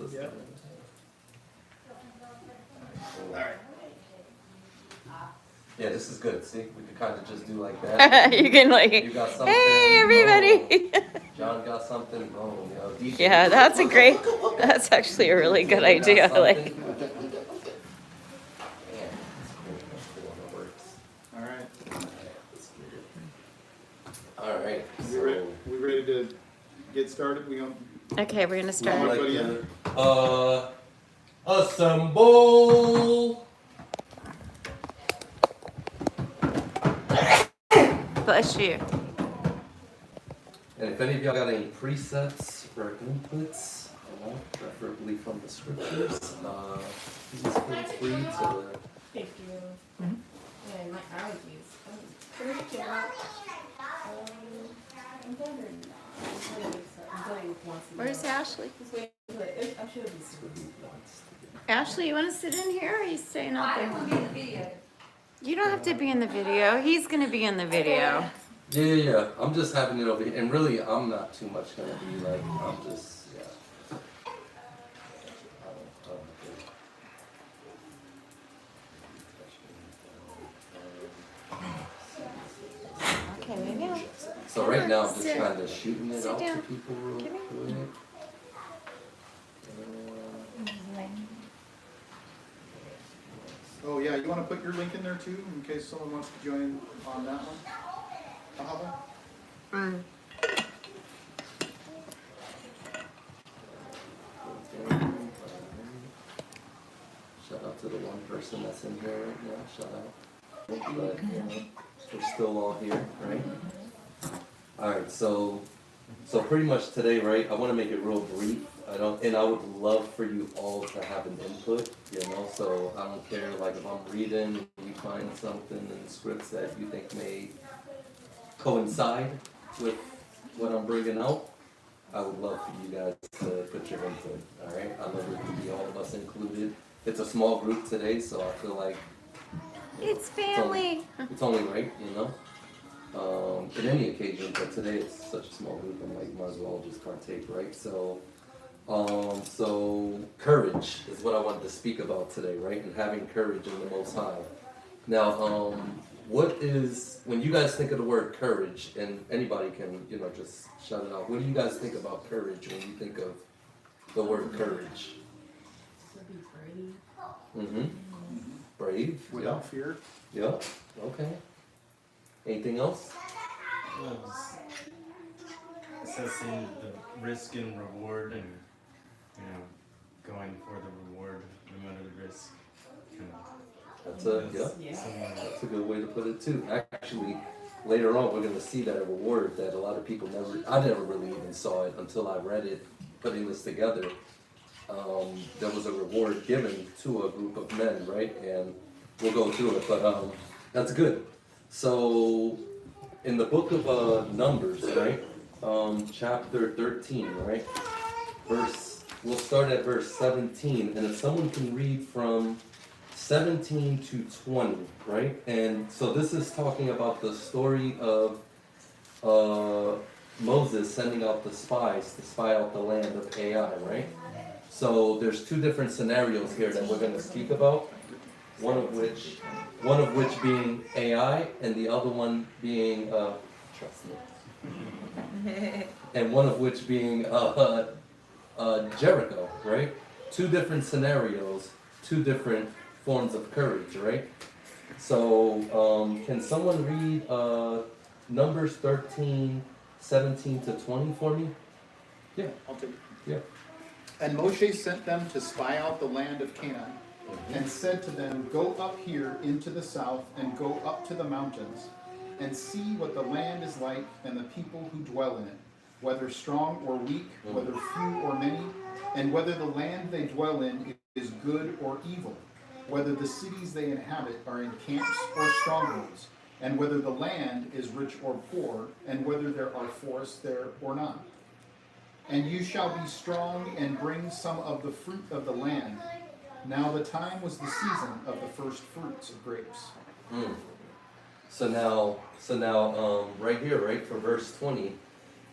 Yep. All right. Yeah, this is good. See, we could kind of just do like that. You can like, You got something. hey everybody. Oh, John got something. Boom. DJ. Yeah, that's actually a really good idea. Got Like, something. Man, that's cool. That's cool. That works. All right. All right. We ready to get started? We on? okay, we're gonna Would you start. like to, assemble. Bless you. And if any of y'all got any presets or inputs, preferably from the scriptures, please feel free to. Thank you. Yeah, my allergies. I'm better now. Where's Ashley? Just wait. I should be Ashley, you wanna sit in here or are you staying out I there? don't want to be in the video. You don't have to be in the video. He's gonna be in the video. Yeah. I'm just having it over here, and really, I'm not too much gonna be like. I'm just, yeah. Okay, maybe I'll. So right now, I'm just Sit. kind of shooting it Sit out to down. people real Come quick. Oh yeah, you want to put your link in there too, in case someone wants to join on that one? Ahava? Shout out to the one person that's in here right now. Shout out. But we're still all here, right? All right. So pretty much today, right? I want to make it real brief. I would love for you all to have an input, So I don't care, like if I'm reading, you find something in the scripts that you think may coincide with what I'm bringing out. I would love for you guys to put your input. All right. I love it to be all of us included. It's a small group today, so I feel like It's family. it's only right, in any occasion, but today it's such a small group, I'm like, might as well just partake, right? So courage is what I wanted to speak about today, right? And having courage in the Most High. Now, when you guys think of the word courage, and anybody can, just shout it out. What do you guys think about courage when you think of the word courage? Mm-hmm. Brave. Without fear. Yeah. Okay. Anything else? Well, assessing the risk and reward, and going for the reward no matter the risk. That's Yeah. That's a good way to put it too. Actually, later on we're gonna see that a reward that a lot of people I never really even saw it until I read it, putting this together. There was a reward given to a group of men, right? And we'll go through it, but that's good. So, in the book of Numbers, right? Chapter 13, right? We'll start at verse 17, and if someone can read from 17 to 20, right? And so this is talking about the story of Moses sending out the spies to spy out the land of Ai, right? So there's two different scenarios here that we're going to speak about. One of which being AI, and the other one being trust me, and one of which being Jericho, right? Two different scenarios, two different forms of courage, right? So can someone read Numbers 13, 17 to 20 for me? Yeah, I'll take it. Yeah. And Moshe sent them to spy out the land of Canaan, and said to them, Go up here into the south, and go up to the mountains, and see what the land is like, and the people who dwell in it, whether strong or weak, whether few or many, and whether the land they dwell in is good or evil, whether the cities they inhabit are in camps or strongholds, and whether the land is rich or poor, and whether there are forests there or not. And you shall be strong and bring some of the fruit of the land. Now the time was the season of the first fruits of grapes. So now, right here, right, for verse 20,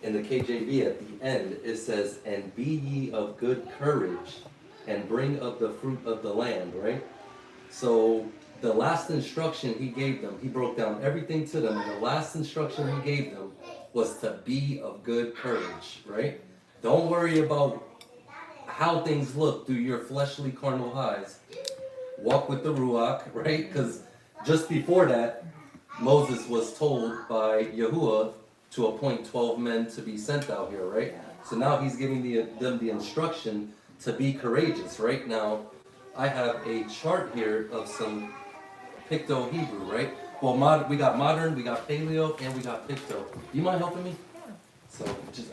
in the KJV at the end, it says, "And be ye of good courage, and bring up the fruit of the land," right? So the last instruction he gave them, he broke down everything to them, and the last instruction he gave them was to be of good courage, right? Don't worry about how things look through your fleshly carnal eyes. Walk with the Ruach, right? Because just before that, Moses was told by Yahuwah to appoint 12 men to be sent out here, right? So now he's giving them the instruction to be courageous, right? Now, I have a chart here of some Picto Hebrew, right? Well, we got modern, we got paleo, and we got Picto. Do you mind helping me? So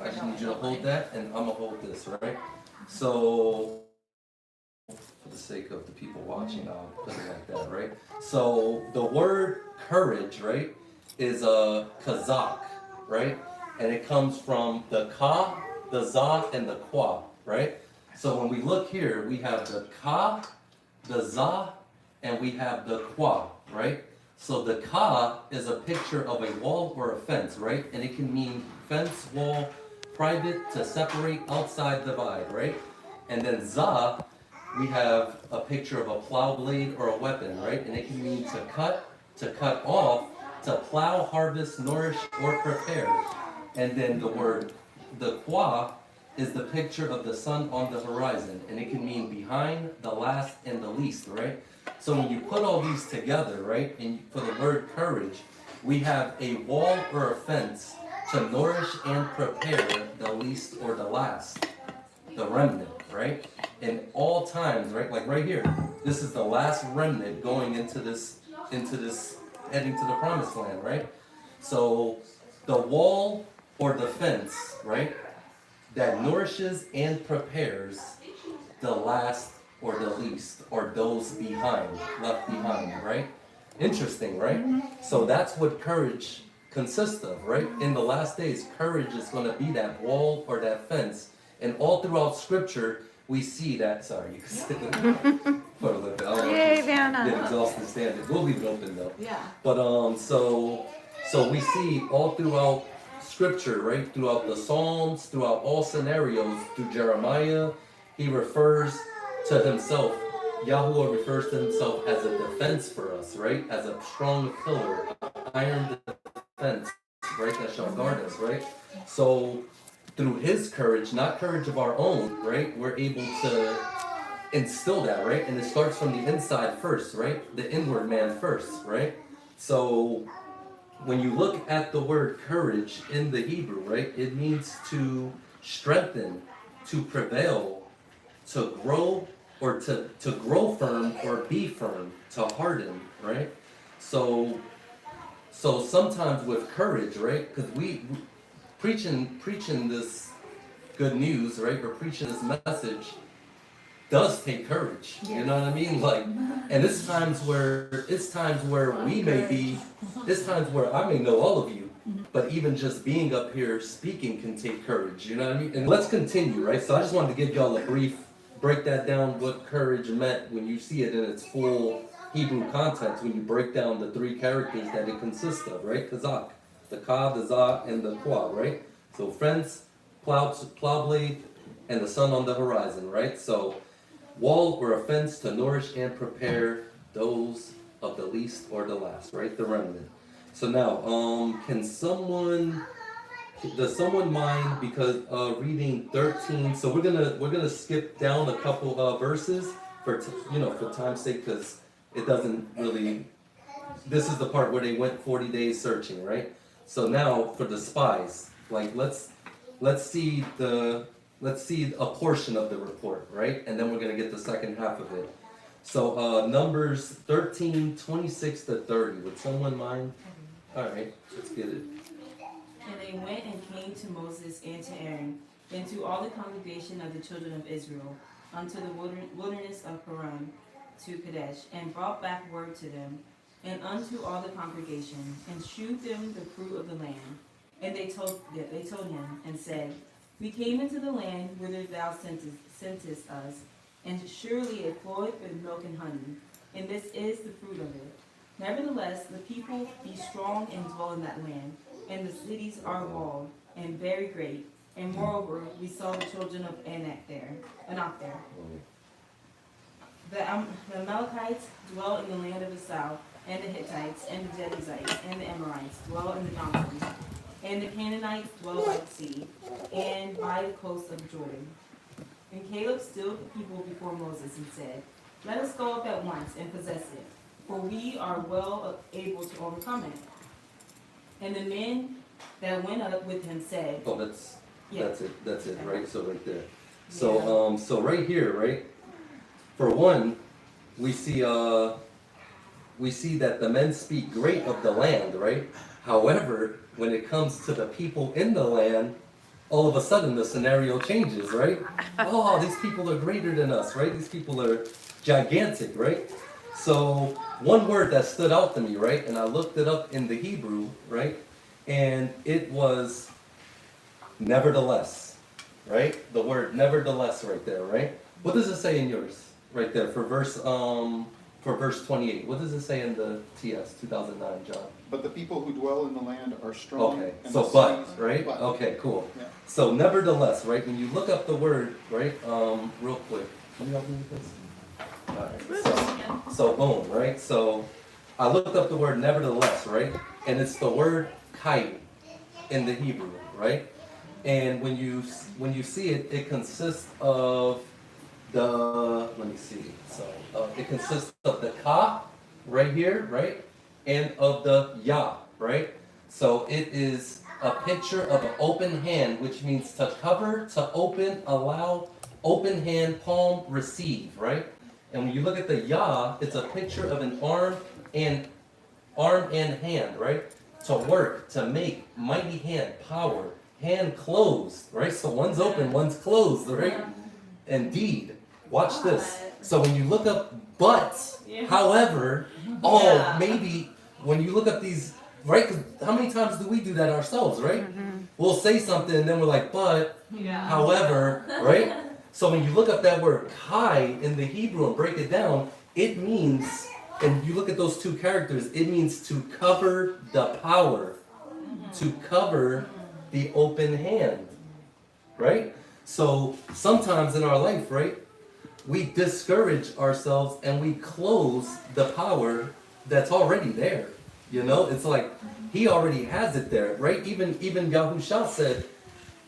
I just need you to hold that, and I'm gonna hold this, right? So, for the sake of the people watching, I'll put it like that, right? So the word courage, right, is a kazak, right? And it comes from the ka, the za, and the kwa, right? So when we look here, we have the ka, the za, and we have the kwa, right? So the ka is a picture of a wall or a fence, right? And it can mean fence, wall, private, to separate, outside, divide, right? And then za, we have a picture of a plow blade or a weapon, right? And it can mean to cut off, to plow, harvest, nourish, or prepare. And then the kwa is the picture of the sun on the horizon, and it can mean behind, the last, and the least, right? So when you put all these together, right, and for the word courage, we have a wall or a fence to nourish and prepare the least or the last, the remnant, right? In all times, right, like right here, this is the last remnant going into this, heading to the promised land, right? So the wall or the fence, right, that nourishes and prepares the last or the least, or those behind, left behind, right? Interesting, right? So that's what courage consists of, right? In the last days, courage is going to be that wall or that fence. And all throughout Scripture, we see that. Sorry, you can sit there for a little bit. I don't want Yay, you to Vanna. get exhausted standing. We'll leave it open though. Yeah. But so we see all throughout Scripture, right? Throughout the Psalms, throughout all scenarios, through Jeremiah, he refers to himself. Yahuwah refers to himself as a defense for us, right? As a strong pillar, iron defense, right? That shall guard us, right? So through his courage, not courage of our own, right? We're able to instill that, right? And it starts from the inside first, right? The inward man first, right? So when you look at the word courage in the Hebrew, right, it means to strengthen, to prevail, to grow, or to grow firm or be firm, to harden, right? So sometimes with courage, right, because we preaching this good news, right, or preaching this message does take courage. You know what I mean? Like, and it's times where we may be, it's times where I may know all of you, but even just being up here speaking can take courage. You know what I mean? And let's continue, right? So I just wanted to give y'all a brief, break that down, what courage meant when you see it in its full Hebrew context, when you break down the three characters that it consists of, right? Kazak, the ka, the za, and the kwa, right? So fence, plow blade, and the sun on the horizon, right? So wall or a fence to nourish and prepare those of the least or the last, right? The remnant. So now, does someone mind, because reading 13? So we're gonna skip down a couple verses for time's sake, because it doesn't really. This is the part where they went 40 days searching, right? So now for the spies, like let's see a portion of the report, right? And then we're gonna get the second half of it. So Numbers 13, 26 to 30. Would someone mind? All right, let's get it. And they went and came to Moses and to Aaron, and to all the congregation of the children of Israel, unto the wilderness of Paran, to Kadesh, and brought back word to them, and unto all the congregation, and shewed them the fruit of the land. And they told him, and said, We came into the land whither thou sentest us, and surely it floweth with milk and honey, and this is the fruit of it. Nevertheless, the people be strong and dwell in that land, and the cities are walled. and very great. And moreover, we saw the children of Anak there. The Amalekites dwell in the land of the south, and the Hittites, and the Jebusites, and the Amorites dwell in the mountains, and the Canaanites dwell by the sea, and by the coast of Jordan. And Caleb stilled the people before Moses and said, "Let us go up at once and possess it, for we are well able to overcome it." And the men that went up with him said, Oh, that's it, Okay. right? So right there. So so right here, right? For one, we see that the men speak great of the land, right? However, when it comes to the people in the land, all of a sudden the scenario changes, right? Oh, these people are greater than us, right? These people are gigantic, right? So one word that stood out to me, right? And I looked it up in the Hebrew, right? And it was nevertheless, right? The word nevertheless right there, right? What does it say in yours? Right there for verse 28. What does it say in the TS 2009, John? But the people who dwell in the land are strong. Okay, and so the but, cities- right? but. Okay, cool. Yeah. So nevertheless, right? When you look up the word, right? Real quick. Can you help me with this? Alright, so boom, right? So I looked up the word nevertheless, right? And it's the word kai in the Hebrew, right? And when you see it, it consists of let me see. So it consists of the ka right here, right? And of the ya, right? So it is a picture of an open hand, which means to cover, to open, allow, open hand, palm, receive, right? And when you look at the ya, it's a picture of an arm and hand, right? To work, to make, mighty hand, power, hand closed, right? So one's open, one's closed, right? Indeed. Watch this. So when you look up but, however, maybe when you look up these, right? 'Cause how many times do we do that ourselves, right? We'll say something and then we're like, but, however, right? So when you look up that word kai in the Hebrew and break it down, it means, and you look at those two characters, it means to cover the power, to cover the open hand, right? So sometimes in our life, right, we discourage ourselves and we close the power that's already there. You know, it's like he already has it there, right? Even Yahusha said,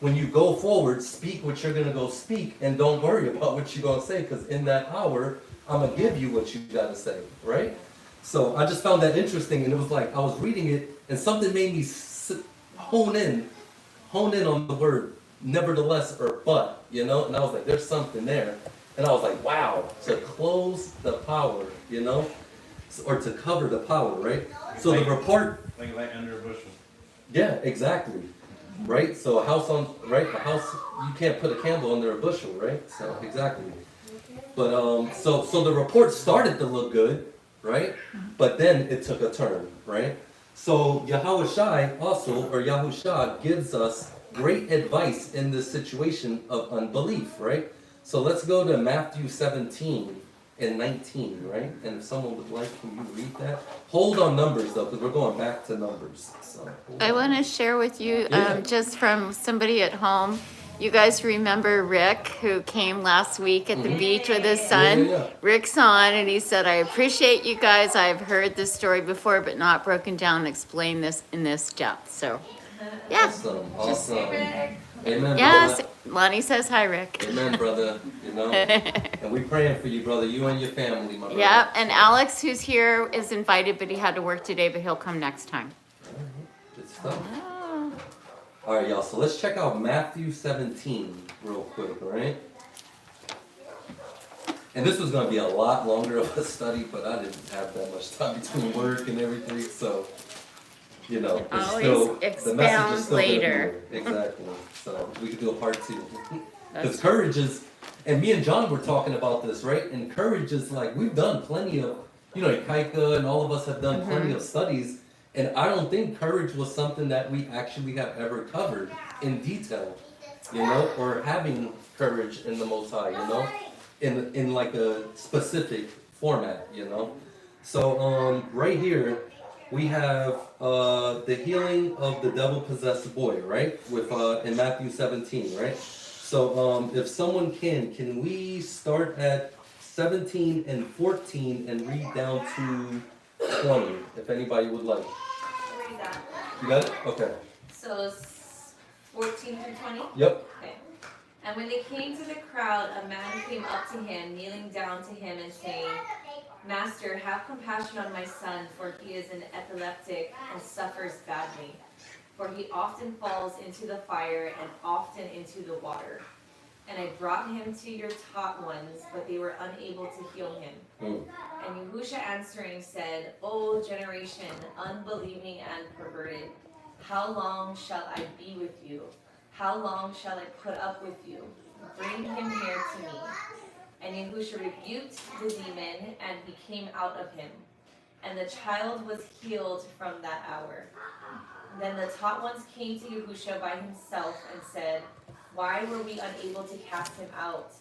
when you go forward, speak what you're gonna go speak, and don't worry about what you're gonna say, because in that hour, I'm gonna give you what you gotta say, right? So I just found that interesting, and it was like I was reading it, and something made me hone in on the word nevertheless or but, you know, and I was like, there's something there. And I was like, wow, to close the power, you know, or to cover the power, right? So the report. Like light under a bushel. Yeah, exactly. Right? So a house, you can't put a candle under a bushel, right? So exactly. But so the report started to look good, right? But then it took a turn, right? So Yahushua also, or Yahusha, gives us great advice in this situation of unbelief, right? So let's go to Matthew 17 and 19, right? And if someone would like, can you read that? Hold on Numbers, though, because we're going back to Numbers. So, I want to share with you, Yeah. just from somebody at home. You guys remember Rick, who came last week at the beach with his son? Yeah. Rick's on, and he said, "I appreciate you guys. I've heard this story before, but not broken down and explained this in this depth." So, yeah. Awesome. Amen, Yes, brother. Lonnie says hi, Rick. Amen, brother. You know, and we praying for you, brother. You and your family, my brother. Yeah, and Alex, who's here, is invited, but he had to work today, but he'll come next time. Good stuff. Oh. All right, y'all. So let's check out Matthew 17 real quick, all right? And this was going to be a lot longer of a study, but I didn't have that much time between work and everything, so you know, it's Always still the message expound is still gonna be later. there. Exactly. So we could do a part 2. Because That's courage is, and me and John were talking about this, right? And courage is like, we've done plenty of, you know, Ikaika and all of us have done plenty of studies, and I don't think courage was something that we actually have ever covered in detail, you know, or having courage in the Most High, you know, in like a specific format, you know. So right here, we have the healing of the devil-possessed boy, right? With in Matthew 17, right? So if someone can we start at 17 and 14 and read down to 20, if anybody would like. I'll read that. You got it? Okay. So 14 through 20? Yep. Okay. And when they came to the crowd, a man came up to him, kneeling down to him and saying, Master, have compassion on my son, for he is an epileptic and suffers badly. For he often falls into the fire and often into the water. And I brought him to your taught ones, but they were unable to heal him. And Yahusha answering said, O generation, unbelieving and perverted, how long shall I be with you? How long shall I put up with you? Bring him here to me. And Yahusha rebuked the demon, and he came out of him. And the child was healed from that hour. Then the taught ones came to Yahusha by himself and said, Why were we unable to cast him out?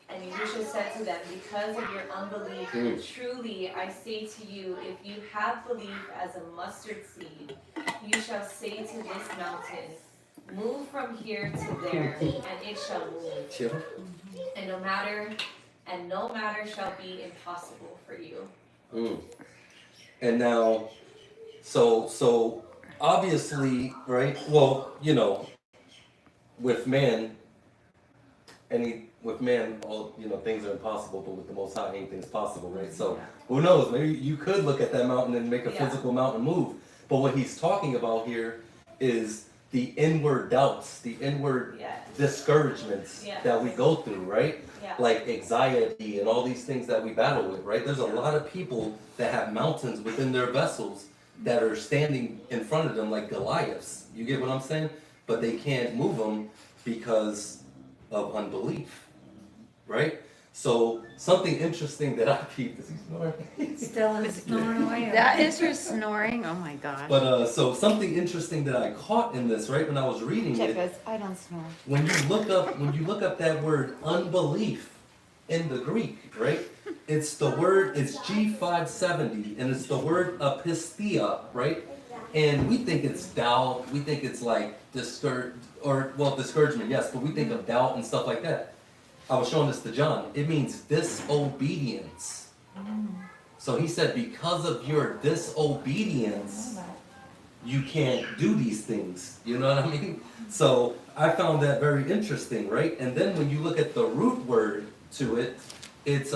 And Yahusha said to them, Because of your unbelief, truly I say to you, if you have belief as a mustard seed, you shall say to this mountain, Move from here to there, and it shall move. Sure. And no matter shall be impossible for you. And now, so obviously, right? Well, you know, with man, all things are impossible, but with the Most High, anything's possible, right? So who knows? Maybe you could look at that mountain and make a physical mountain move. But what he's talking about here is the inward doubts, the inward discouragements that we go through, right? Like anxiety and all these things that we battle with, right? There's a lot of people that have mountains within their vessels that are standing in front of them like Goliaths. You get what I'm saying? But they can't move them because of unbelief, right? So something interesting that I keep, is he snoring? Still is snoring away. That is her snoring. Oh my God. But so something interesting that I caught in this, right, when I was reading Check it, this. I don't snore. when you look up that word unbelief in the Greek, right? It's G570, and it's the word apistia, right? And we think it's doubt, we think it's like discouragement, yes, but we think of doubt and stuff like that. I was showing this to John. It means disobedience. So he said, because of your disobedience, you can't do these things. You know what I mean? So I found that very interesting, right? And then when you look at the root word to it, it's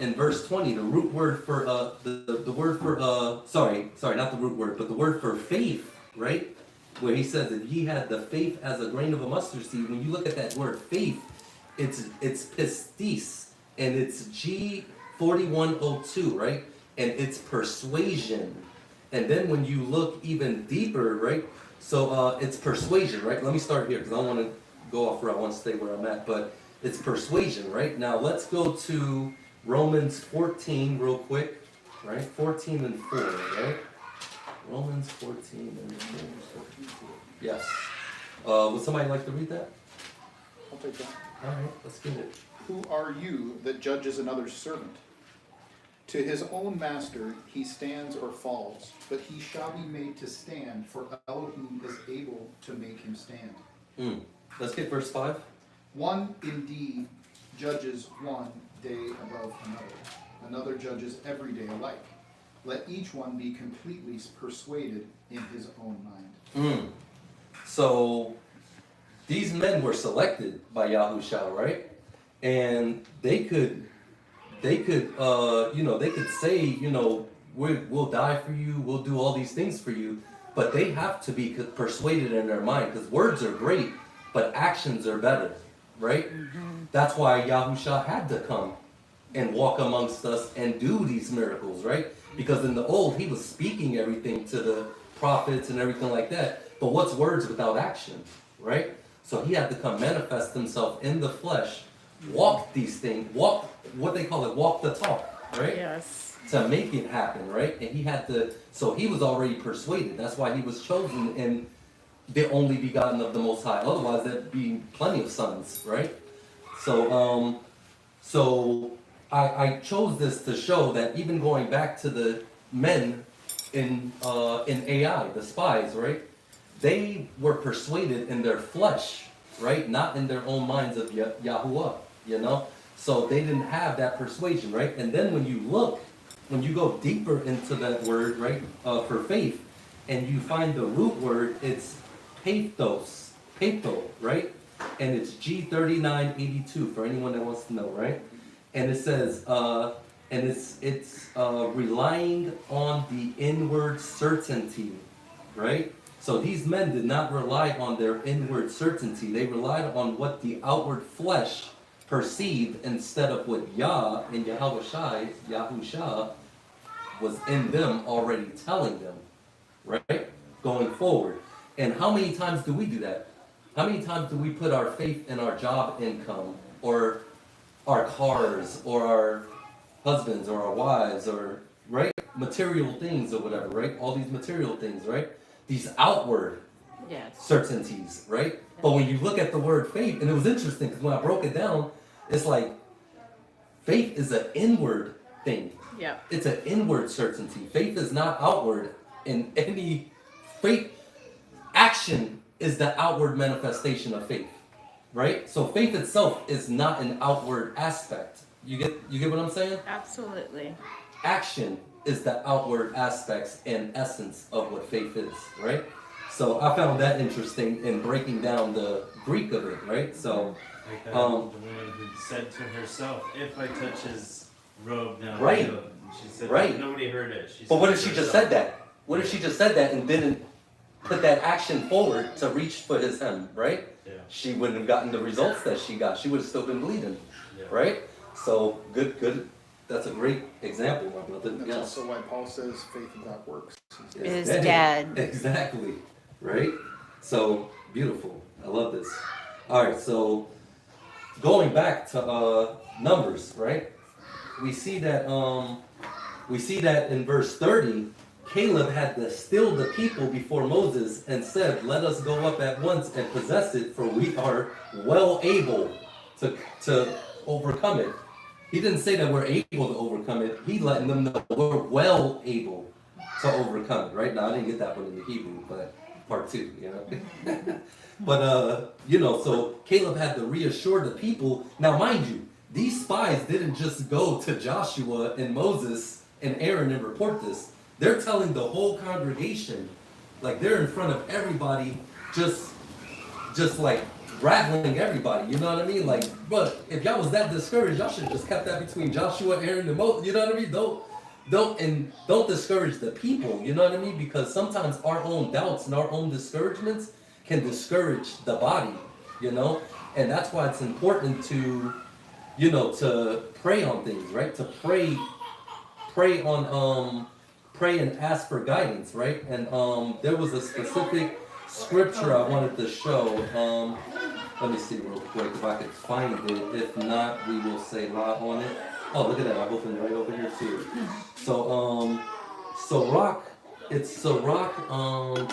in verse 20, the root word for the word for sorry, not the root word, but the word for faith, right? Where he says that ye had the faith as a grain of a mustard seed. When you look at that word faith, it's pistis, and it's G4102, right? And it's persuasion. And then when you look even deeper, right? So it's persuasion, right? Let me start here because I don't want to go off where I want to stay where I'm at, but it's persuasion, right? Now let's go to Romans 14 real quick, right? 14 and 4, right? Romans 14 and 4. Yes. Would somebody like to read that? I'll take that. All right, let's get it. Who are you that judges another's servant? To his own master he stands or falls, but he shall be made to stand, for Elohim is able to make him stand. Let's get verse 5. One indeed judges one day above another. Another judges every day alike. Let each one be completely persuaded in his own mind. So these men were selected by Yahusha, right? And they could say, we'll die for you, we'll do all these things for you, but they have to be persuaded in their mind, because words are great, but actions are better, right? That's why Yahusha had to come and walk amongst us and do these miracles, right? Because in the old, he was speaking everything to the prophets and everything like that, but what's words without action, right? So he had to come manifest himself in the flesh, walk these things, walk the talk, right? Yes. To make it happen, right? And he had to, so he was already persuaded. That's why he was chosen and the only begotten of the Most High. Otherwise, there'd be plenty of sons, right? So, I chose this to show that even going back to the men in AI, the spies, right? They were persuaded in their flesh, right? Not in their own minds of Yahuwah, you know? So they didn't have that persuasion, right? And then when you go deeper into that word, right, for faith, and you find the root word, it's pathos, patho, right? And it's G3982 for anyone that wants to know, right? And it says, and it's relying on the inward certainty, right? So these men did not rely on their inward certainty. They relied on what the outward flesh perceived instead of what Yah and Yahusha was in them already telling them, right? Going forward. And how many times do we do that? How many times do we put our faith in our job income or our cars or our husbands or our wives or, right? Material things or whatever, right? All these material things, right? These outward Yes. certainties, right? But when you look at the word faith, and it was interesting because when I broke it down, it's like faith is an inward thing. Yeah. It's an inward certainty. Faith is not outward in any faith. Action is the outward manifestation of faith, right? So faith itself is not an outward aspect. You get what I'm saying? Absolutely. Action is the outward aspects and essence of what faith is, right? So I found that interesting in breaking down the Greek of it, right? So Like that, the woman who said to herself, "If I touch his robe, now Right. I'm healed." And she said, Right. Nobody heard it. She but what said if to she just herself. said that? What if she just said that and didn't put that action forward to reach for his hem, right? Yeah. She wouldn't have gotten the results that she got. She would have still been bleeding, Yeah. right? So good. That's a great example, my brother. That's Yes. also why Paul says faith without works Is dead. Exactly, right? So beautiful. I love this. All right, so going back to Numbers, right? We see that in verse 30, Caleb had to still the people before Moses and said, "Let us go up at once and possess it, for we are well able to overcome it." He didn't say that we're able to overcome it. He letting them know we're well able to overcome it, right? Now, I didn't get that one in the Hebrew, but part 2, you know? But, so Caleb had to reassure the people. Now, mind you, these spies didn't just go to Joshua and Moses and Aaron and report this. They're telling the whole congregation, like they're in front of everybody, just like rattling everybody, you know what I mean? Like, but if y'all was that discouraged, y'all should have just kept that between Joshua, Aaron, and Moses, you know what I mean? Don't discourage the people, you know what I mean? Because sometimes our own doubts and our own discouragements can discourage the body, you know? And that's why it's important to, to pray on things, right? To pray and ask for guidance, right? And there was a specific scripture I wanted to show. Let me see real quick if I could find it. If not, we will say live on it. Oh, look at that! I've opened it right over here too. So Sirach, it's Sirach. I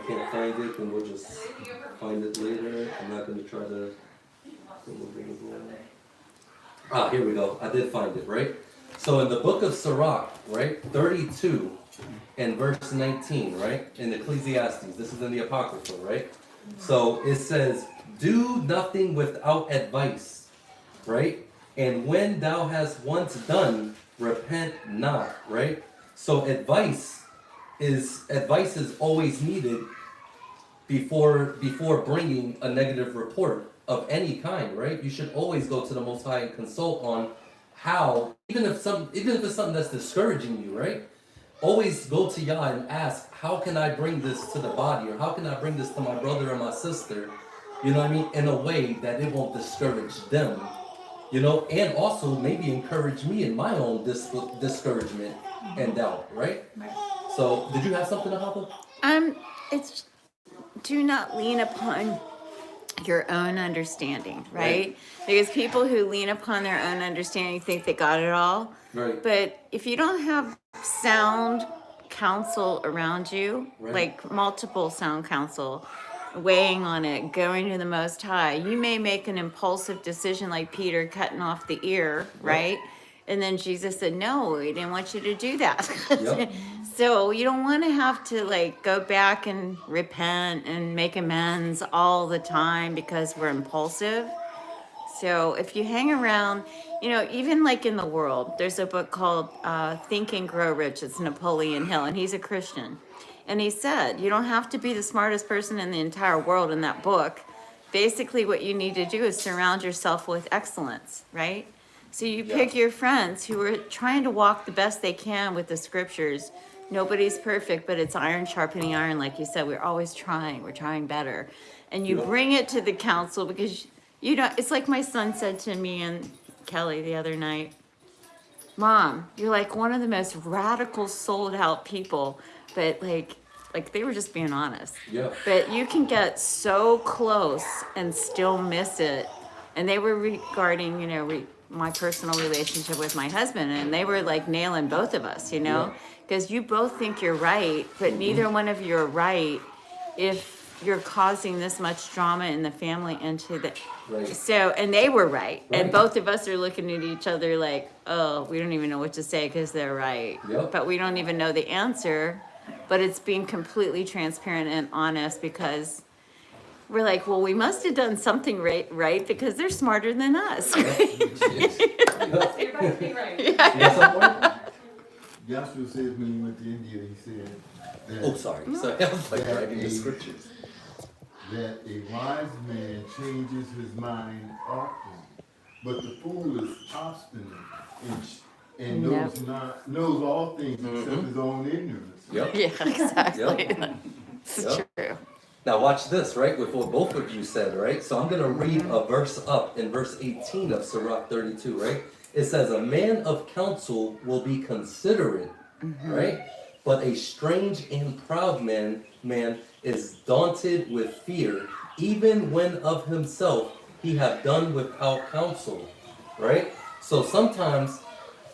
can't find it, and we'll just find it later. I'm not going to try to. Here we go. I did find it, right? So in the book of Sirach, right, 32 and verse 19, right, in Ecclesiastes, this is in the Apocrypha, right? So it says, "Do nothing without advice," right? "And when thou hast once done, repent not," right? So advice is always needed before bringing a negative report of any kind, right? You should always go to the Most High and consult on how, even if it's something that's discouraging you, right? Always go to Yah and ask, how can I bring this to the body, or how can I bring this to my brother or my sister, you know what I mean, in a way that it won't discourage them, you know, and also maybe encourage me in my own discouragement and doubt, right? So, did you have something, Ahava? It's do not lean upon your own understanding, right? Because people who lean upon their own understanding think they got it all. Right. But if you don't have sound counsel around you, Right. like multiple sound counsel, weighing on it, going to the Most High. You may make an impulsive decision like Peter cutting off the ear, right? And then Jesus said, no, we didn't want you to do that. Yep. So you don't want to have to like go back and repent and make amends all the time because we're impulsive. So if you hang around, you know, even like in the world, there's a book called Think and Grow Rich. It's Napoleon Hill, and he's a Christian. And he said, you don't have to be the smartest person in the entire world in that book. Basically, what you need to do is surround yourself with excellence, right? So you pick your friends who are trying to walk the best they can with the scriptures. Nobody's perfect, but it's iron sharpening iron, like you said. We're always trying. We're trying better. And you bring it to the council because you know, it's like my son said to me and Kelly the other night, Mom, you're like one of the most radical, sold out people, but like they were just being honest. Yeah. But you can get so close and still miss it. And they were regarding, you know, my personal relationship with my husband, and they were like nailing both of us, you know, because you both think you're right, but neither one of you are right if you're causing this much drama in the family into the so, and they were right, and both of us are looking at each other like, oh, we don't even know what to say because they're right, but we don't even know the answer. But it's being completely transparent and honest because we're like, well, we must have done something right because they're smarter than us. You're about to be right. Joshua says when he went to India, he said that, Oh, sorry. Sorry, I was like writing the scriptures. that a wise man changes his mind often, but the fool is obstinate and knows all things except his own ignorance. Yep. Yeah, exactly. Yep. It's Yep. true. Now watch this, right, with what both of you said, right? So I'm going to read a verse up in verse 18 of Sirach 32, right? It says, a man of counsel will be considerate, right? But a strange and proud man is daunted with fear, even when of himself he have done without counsel, right? So sometimes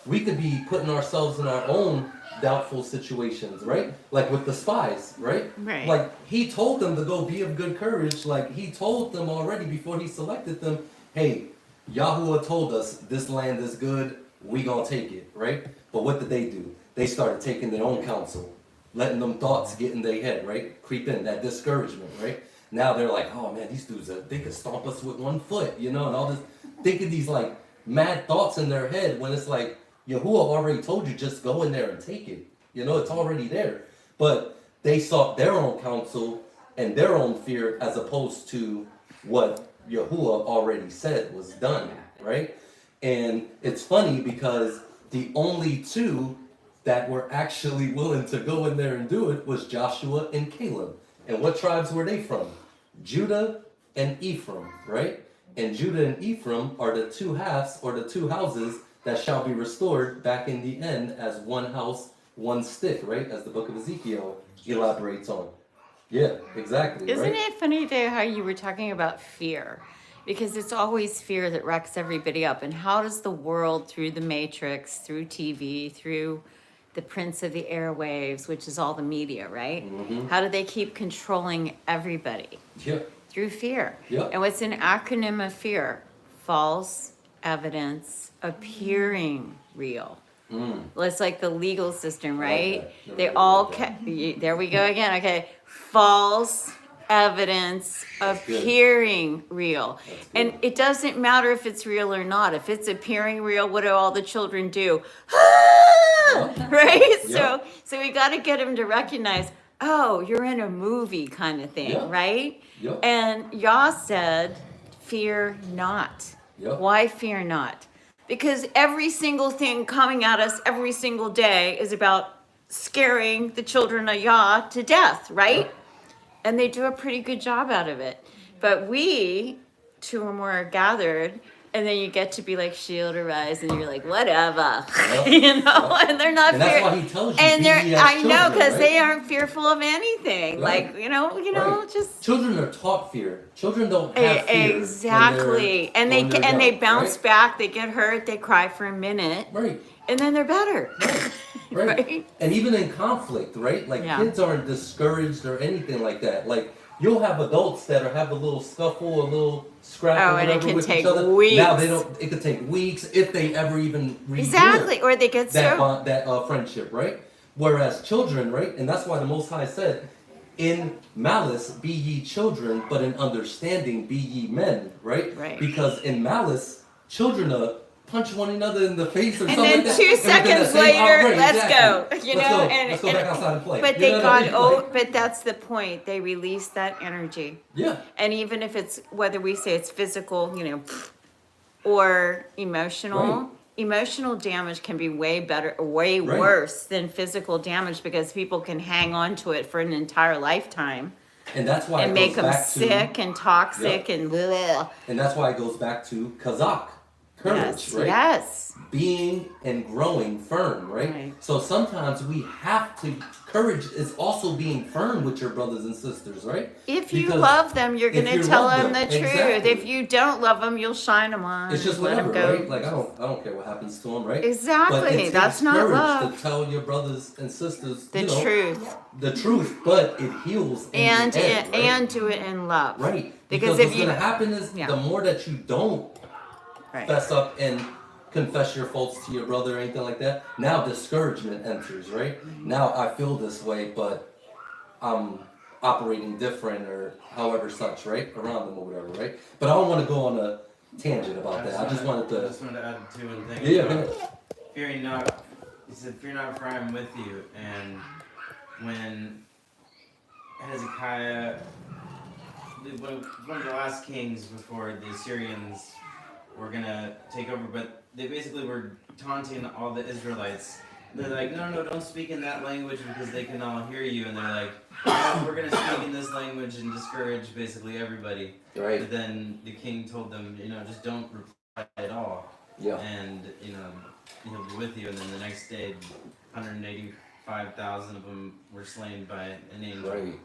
we could be putting ourselves in our own doubtful situations, right? Like with the spies, right? Right. Like he told them to go be of good courage. Like he told them already before he selected them, hey, Yahuwah told us this land is good, we gonna take it, right? But what did they do? They started taking their own counsel, letting them thoughts get in their head, right? Creep in, that discouragement, right? Now they're like, oh man, these dudes, they could stomp us with 1 foot, you know, and all this, thinking these like mad thoughts in their head when it's like, Yahuwah already told you, just go in there and take it. You know, it's already there. But they sought their own counsel and their own fear as opposed to what Yahuwah already said was done, right? And it's funny because the only two that were actually willing to go in there and do it was Joshua and Caleb. And what tribes were they from? Judah and Ephraim, right? And Judah and Ephraim are the two halves or the two houses that shall be restored back in the end as one house, one stick, right? As the book of Ezekiel elaborates on. Yeah, exactly. Isn't right? it funny, Dave, how you were talking about fear? Because it's always fear that wrecks everybody up. And how does the world, through the Matrix, through TV, through the prince of the airwaves, which is all the media, right? How do they keep controlling everybody? Yeah. Through fear. Yeah. And what's an acronym of fear? False evidence appearing real. Well, it's like the legal system, right? that. They all there we go again. Okay, false evidence appearing real. And it doesn't matter if it's real or not. If it's appearing real, what do all the children do? Right? Yeah. So we got to get them to recognize, oh, you're in a movie kind of thing, Yeah. right? Yeah. And Yah said, fear not. Yeah. Why fear not? Because every single thing coming at us every single day is about scaring the children of Yah to death, right? And they do a pretty good job out of it. But we, two or more are gathered, and then you get to be like shield arise, and you're like, whatever, you know, and they're not And that's why he tells you, and be they're, ye as I know, children, because right? they aren't fearful of anything. Right. Like, you know, Right. just Children are taught fear. Children don't have fear. exactly. And they when they're they young, bounce right? back. They get hurt. They cry for a minute, Right. and then they're better. Right. Right. And even in conflict, right? Like Yeah. kids aren't discouraged or anything like that. Like you'll have adults that have a little scuffle, a little scrap, Oh, or and it whatever can with take each other. weeks. Now they don't. It could take weeks if they ever even redo Exactly. it, Or they get that so. bond, that friendship, right? Whereas children, right, and that's why the Most High said, "In malice be ye children, but in understanding be ye men," right? Right. Because in malice, children punch one another in the face or And something then like that. 2 and within that seconds same later, outrage, let's exactly. go. You Let's know, go. and Let's go back outside and play. but You they know what I got mean? old. But that's the point. They release that energy, Yeah. and even if it's whether we say it's physical, you know, or emotional. Right. Emotional damage can be way better, way Right. worse than physical damage because people can hang on to it for an entire lifetime And that's why and it make goes them back sick to, and toxic and bleh. and that's why it goes back to Kazakh courage, Yes, right? yes. Being and growing firm, right? Right. So sometimes we have to. Courage is also being firm with your brothers and sisters, right? If you Because love them, you're if gonna you tell love them the them, truth. exactly. If you don't love them, you'll shine them on. It's just let whatever, them go. right? Like I don't care what happens to them, right? Exactly. But it takes That's not courage love. to tell your brothers and sisters The you know, truth, the truth, but it heals in and the end, right? and do it in love. Right. Because Because if what's you gonna happen is yeah. the more that you don't right. fess up and confess your faults to your brother or anything like that, now discouragement enters, right? Now I feel this way, but I'm operating different or however such, right? Around them or whatever, right? But I don't want to go on a tangent about that. I just wanted I to. just wanted to add to one thing. Yeah, about yeah. fearing not. He said, "Fear not, for I am with you." And when Hezekiah, one of the last kings before the Assyrians were gonna take over, but they basically were taunting all the Israelites. They're like, no, don't speak in that language because they can all hear you. And they're like, no, we're gonna speak in this language and discourage basically everybody. Right. But then the king told them, just don't reply at all. Yeah. And he'll be with you. And then the next day, 185,000 of them were slain by an angel. Right.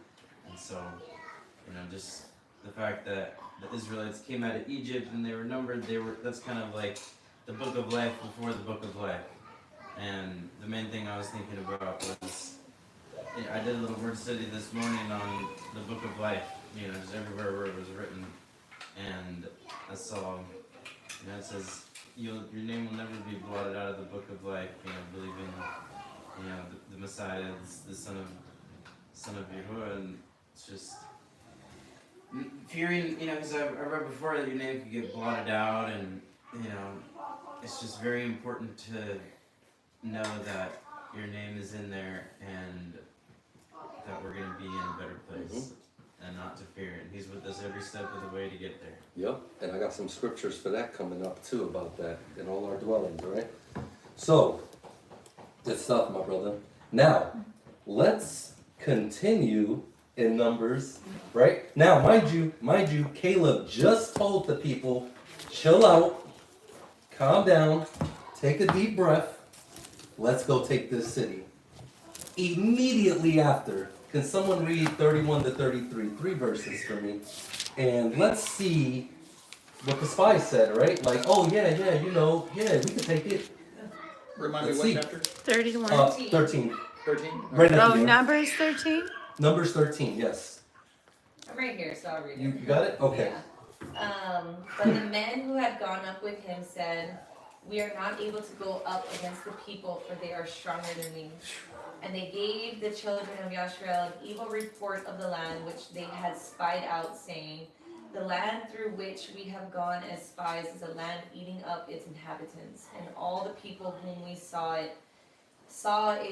And so, just the fact that the Israelites came out of Egypt and they were numbered, that's kind of like the book of life before the book of life. And the main thing I was thinking about was, I did a little word study this morning on the book of life, just everywhere where it was written. And I saw, it says, your name will never be blotted out of the book of life, believing, the Messiah is the son of Yahuwah. And it's just fearing, because I read before that your name could get blotted out, and, it's just very important to know that your name is in there and that we're going to be in a better place and not to fear it. He's with us every step of the way to get there. Yep. And I got some scriptures for that coming up too about that in all our dwellings, right? So, good stuff, my brother. Now, let's continue in Numbers, right? Now, mind you, Caleb just told the people, chill out, calm down, take a deep breath, let's go take this city. Immediately after, can someone read 31 to 33, 3 verses for me? And let's see what the spies said, right? Like, oh yeah, we can take it. Remind Let's me see. what chapter? 31. 13. 13? Right at Oh, the end. Numbers 13? Numbers 13, yes. I'm right here, so I'll read it. You got it? Okay. But the men who had gone up with him said, "We are not able to go up against the people, for they are stronger than we." And they gave the children of Yashrael an evil report of the land which they had spied out, saying, "The land through which we have gone as spies is a land eating up its inhabitants. And all the people whom we saw it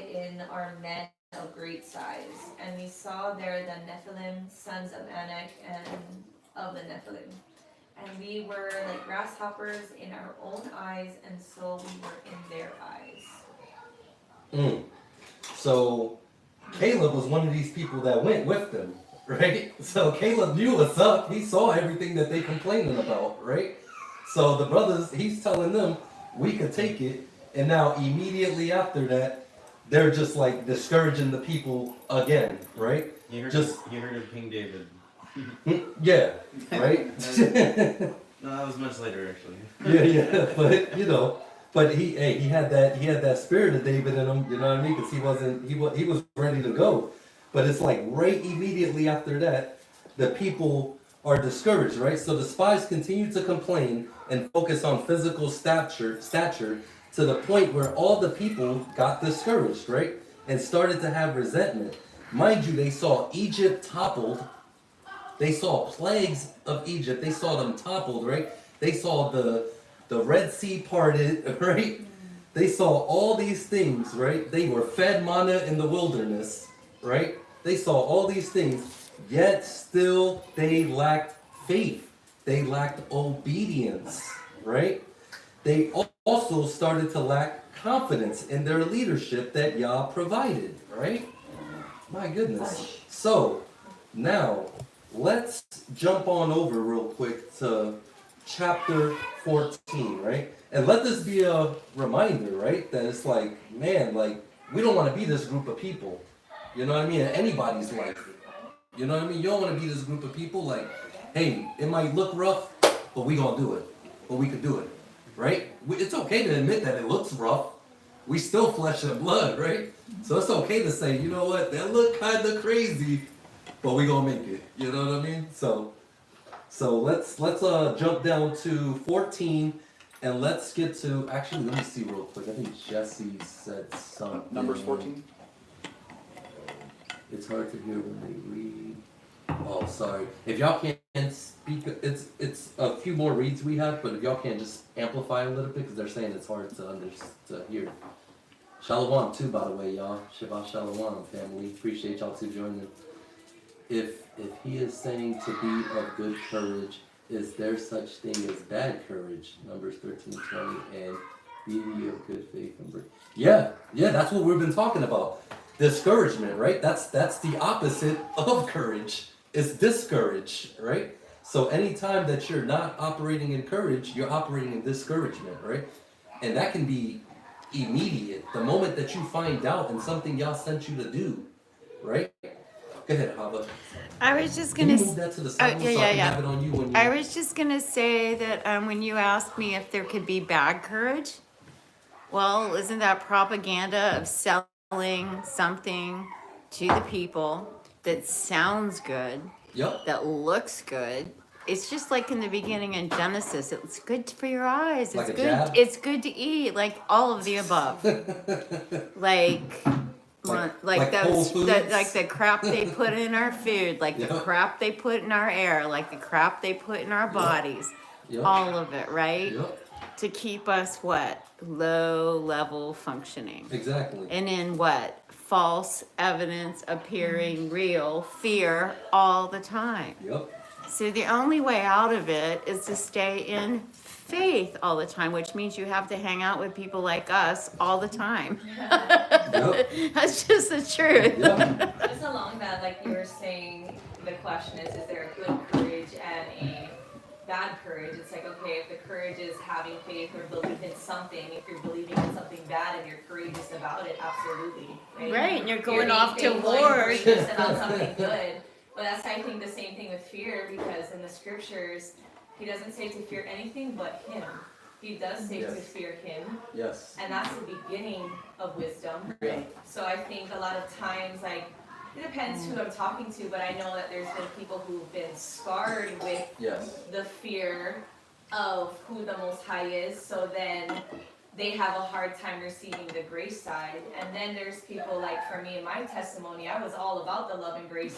in are men of great size. And we saw there the Nephilim, sons of Anak, and of the Nephilim. And we were like grasshoppers in our own eyes, and so we were in their eyes." So, Caleb was one of these people that went with them, right? So Caleb knew what's up. He saw everything that they complaining about, right? So the brothers, he's telling them, we could take it. And now immediately after that, they're just like discouraging the people again, right? You heard of King David. Yeah, right? No, that was much later actually. yeah, but he had that spirit of David in him, you know what I mean? Because he was ready to go. But it's like right immediately after that, the people are discouraged, right? So the spies continue to complain and focus on physical stature to the point where all the people got discouraged, right? And started to have resentment. Mind you, they saw Egypt toppled. They saw plagues of Egypt. They saw them toppled, right? They saw the Red Sea parted, right? They saw all these things, right? They were fed manna in the wilderness, right? They saw all these things, yet still they lacked faith. They lacked obedience, right? They also started to lack confidence in their leadership that Yah provided, right? My goodness. So, now, let's jump on over real quick to chapter 14, right? And let this be a reminder, right? That it's like, man, like, we don't want to be this group of people. You know what I mean? In anybody's life. You know what I mean? You don't want to be this group of people like, hey, it might look rough, but we gonna do it. But we could do it. Right? It's okay to admit that it looks rough. We still flesh and blood, right? So it's okay to say, you know what, that looked kind of crazy, but we gonna make it. You know what I mean? So let's jump down to 14, and let's get to, actually, let me see real quick. I think Jesse said something. Numbers 14. It's hard to hear when they read. Oh, sorry. If y'all can't speak, it's a few more reads we have, but if y'all can just amplify a little bit, because they're saying it's hard to hear. Shalom too, by the way, y'all. Shabbat Shalom, family. Appreciate y'all too joining. If he is saying to be of good courage, is there such thing as bad courage? Numbers 13:20, and be ye of good faith and bring. Yeah, that's what we've been talking about. Discouragement, right? That's the opposite of courage. It's discourage, right? So anytime that you're not operating in courage, you're operating in discouragement, right? And that can be immediate. The moment that you find out and something y'all sent you to do, right? Go ahead, Ahava. I was just Can gonna. you move that to the side so I can have it on you when you... I was just gonna say that when you asked me if there could be bad courage, well, isn't that propaganda of selling something to the people that sounds good, Yep. that looks good? It's just like in the beginning in Genesis. It's good for your eyes. It's Like a good. jab? It's good to eat. Like all of the above. like Whole those, Foods? like the crap they put in our food, like the Yep. crap they put in our air, like the crap they put in our bodies. Yep. All of it, right? Yep. To keep us what? Low level functioning. Exactly. And in what? False evidence appearing real, fear all the time. Yep. So the only way out of it is to stay in faith all the time, which means you have to hang out with people like us all the time. Yep. That's just the truth. Yep. Just along that, like you were saying, the question is there a good courage and a bad courage? It's like, okay, if the courage is having faith or belief in something, if you're believing in something bad and you're courageous about it, absolutely. Right, and you're going being off to faithful and war. courageous about something good. But that's, I think, the same thing with fear, because in the scriptures, he doesn't say to fear anything but him. He does say to Yes. fear him, Yes. and that's the beginning of wisdom. Yeah. So I think a lot of times, like, it depends who I'm talking to, but I know that there's been people who've been scarred with Yes. the fear of who the Most High is, so then they have a hard time receiving the grace side. And then there's people like, for me in my testimony, I was all about the love and grace.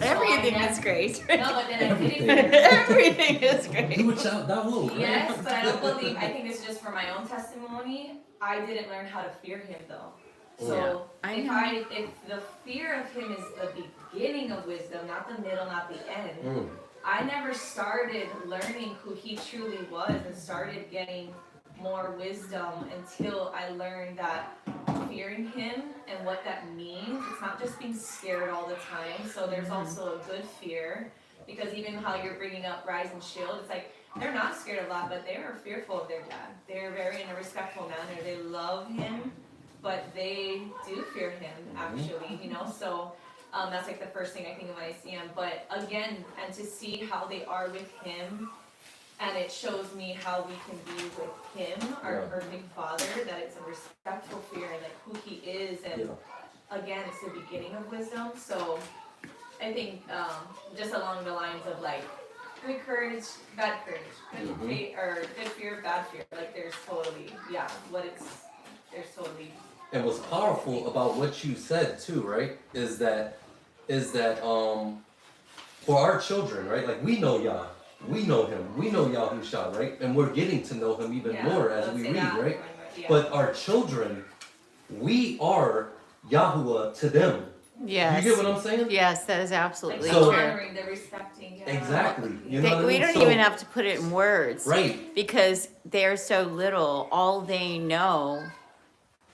Everything is great. No, but then I didn't. Everything is great. Do it out that will, right? Yes, but I don't believe, I think it's just for my own testimony, I didn't learn how to fear him though. So I if know. if the fear of him is the beginning of wisdom, not the middle, not the end, Mm. I never started learning who he truly was and started getting more wisdom until I learned that fearing him and what that means, it's not just being scared all the time. So there's also a good fear, because even how you're bringing up Rise and Shield, it's like they're not scared of God, but they are fearful of their dad. They're very in a respectful manner. They love him, but they do fear him actually, you know. So that's like the first thing I think of when I see him. But again, and to see how they are with him, and it shows me how we can be with him, our Yeah. perfect Father, that it's a respectful fear and like who he is, and again, it's the beginning of wisdom. So I think just along the lines of like good courage, bad courage, good faith, or good fear, bad fear. Like there's totally, there's totally. And what's powerful about what you said too, right, is that for our children, right, like we know Yah, we know him, we know Yahusha, right, and we're getting to know him even more as we read, right? Yeah. But our children, we are Yahuwah to them. Yes. You get what I'm saying? Yes, that is absolutely Like So- true. honoring, the respecting. Yeah. Exactly. You know what I We mean? don't So- even have to put it in words. Right. Because they're so little, all they know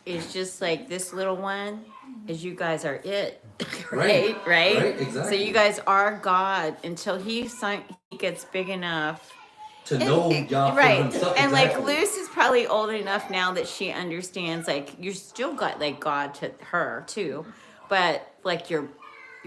is just like this little one is you guys are it. Right? Right, So exactly. you guys are God until he gets big enough. To know Yah for Right. himself. And like exactly. Luce is probably old enough now that she understands like you're still got like God to her too. But like you're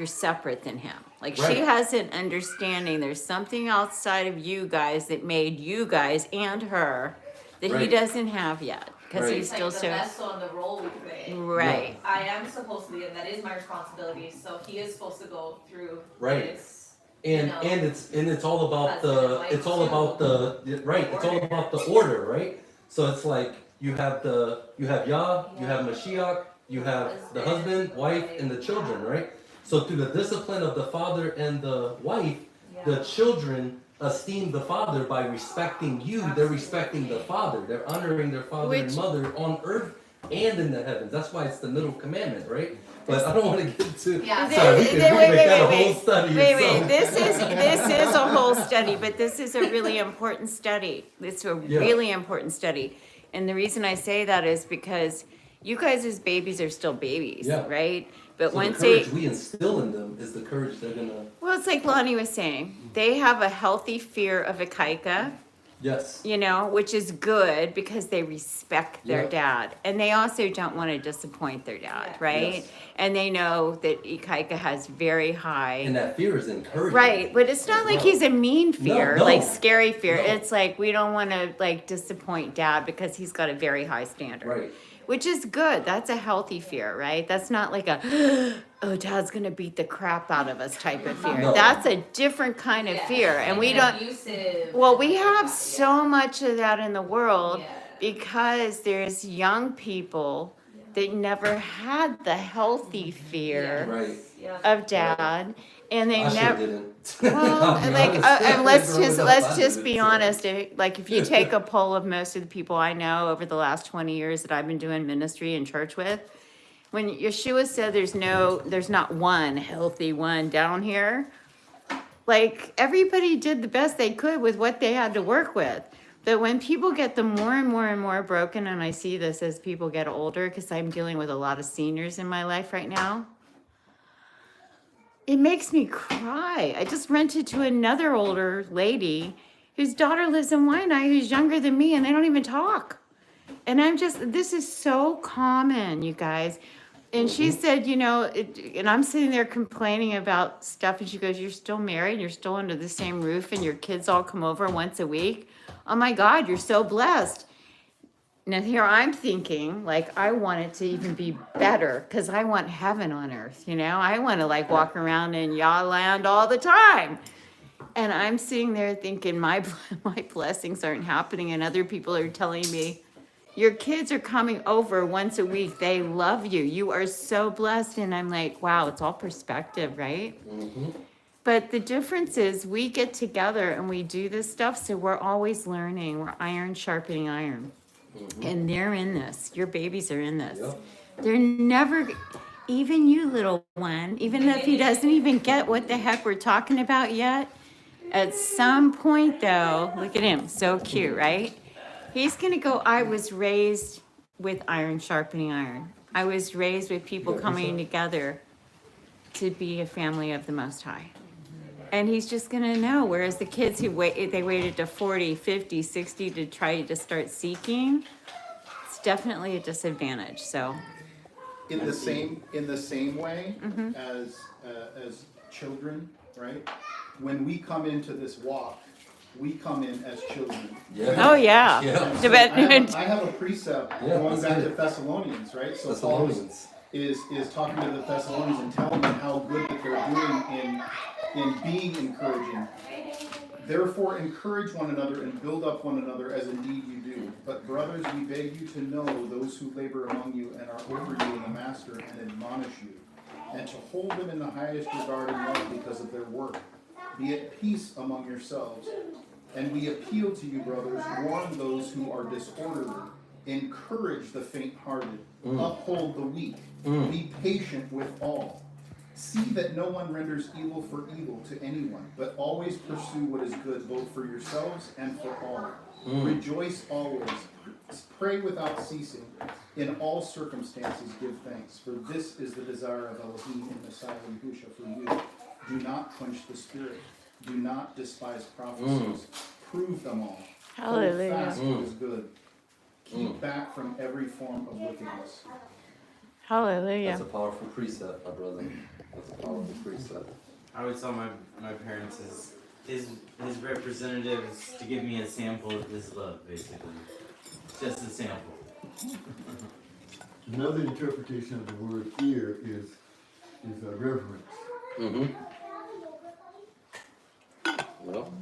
separate than him. Like she Right. has an understanding there's something outside of you guys that made you guys and her that he Right. doesn't have yet. Because Right. he's It's still like the so vessel and the role we play. right. I am supposed to be, and that is my responsibility. So he is supposed to go through Right. this. And know, it's all about husband and the wife it's all too. about the right, it's all about the order, right? So it's like you have Yah, you have Mashiach, you have the husband, wife, and the children, right? So through the discipline of the father and the wife, the children esteem the father by respecting you. They're respecting the father. They're honoring their father and Which- mother on earth and in the heavens. That's why it's the middle commandment, right? But I don't want to get too. Yeah. Sorry, we can Wait, make that a wait, whole study. Wait, itself. this is a whole study, but this is a really important study. It's a Yeah. really important study. And the reason I say that is because you guys as babies are still babies, Yeah. right? But So once the courage we instill in them is the courage they're gonna. well, it's like Lonnie was saying, they have a healthy fear of Ikaika, Yes. you know, which is good because they respect their Yeah. dad. And they also don't want to disappoint their dad, Yeah. right? Yes. And they know that Ikaika has very high. And that fear is encouraging. Right, but it's not like Well, he's a mean fear, no, like scary fear. no. It's like we don't want to like disappoint dad because he's got a very high standard. Right. Which is good. That's a healthy fear, right? That's not like a oh dad's gonna beat the crap out of us type of fear. No. That's a different kind of Yeah. fear. And we Like don't abusive well, we and stuff like have that, so much of that in the world Yeah. because there's young people that never had the healthy fear Right. Yeah. of dad, and they I sure never. didn't. Well, I'll be and like, honest. and let's Growing just up, let's I just didn't, be so. honest. Like, if you take a poll of most of the people I know over the last 20 years that I've been doing ministry and church with, when Yeshua said there's not one healthy one down here, like everybody did the best they could with what they had to work with. But when people get the more and more and more broken, and I see this as people get older, because I'm dealing with a lot of seniors in my life right now. It makes me cry. I just rented to another older lady whose daughter lives in Waianae who's younger than me and they don't even talk. And this is so common, you guys. And she said, and I'm sitting there complaining about stuff. And she goes, you're still married. You're still under the same roof and your kids all come over once a week. Oh my God, you're so blessed. Now here I'm thinking, like, I want it to even be better because I want heaven on earth, I want to like walk around in Yah land all the time. And I'm sitting there thinking my blessings aren't happening and other people are telling me, your kids are coming over once a week. They love you. You are so blessed. And I'm like, wow, it's all perspective, right? Mm-hmm. But the difference is we get together and we do this stuff. So we're always learning. We're iron sharpening iron. And they're in this. Your babies are in this. Yep. They're never, even you little one, even if he doesn't even get what the heck we're talking about yet, at some point though, look at him, so cute, right? He's gonna go, I was raised with iron sharpening iron. I was raised with people coming together to be a family of the Most High. And he's just gonna know, whereas the kids who they waited to 40, 50, 60 to try to start seeking, it's definitely a disadvantage, so. In the same way as children, right? When we come into this walk, we come in as children. Yeah. Oh, yeah. Yeah. And so I have a precept Yeah, going let's back get to it. Thessalonians, right? So Paul's Thessalonians. is talking to the Thessalonians and telling them how good that they're doing in being encouraging. Therefore, encourage one another and build up one another as indeed you do. But brothers, we beg you to know those who labor among you and are over you in the master and admonish you, and to hold them in the highest regard and love because of their work. Be at peace among yourselves. And we appeal to you, brothers, warn those who are disorderly, encourage the faint-hearted, uphold the weak, be patient with all. See that no one renders evil for evil to anyone, but always pursue what is good, both for yourselves and for all. Rejoice always, pray without ceasing, in all circumstances give thanks, for this is the desire of Elohim in Messiah Yahushua for you. Do not quench the spirit, do not despise prophecies, prove them all. Hallelujah. Hold fast what is good, keep back from every form of wickedness. Hallelujah. That's a powerful precept, my brother. That's a powerful precept. I always tell my parents his representatives to give me a sample of his love, basically. Just a sample. Another interpretation of the word ear is a reverence. Well,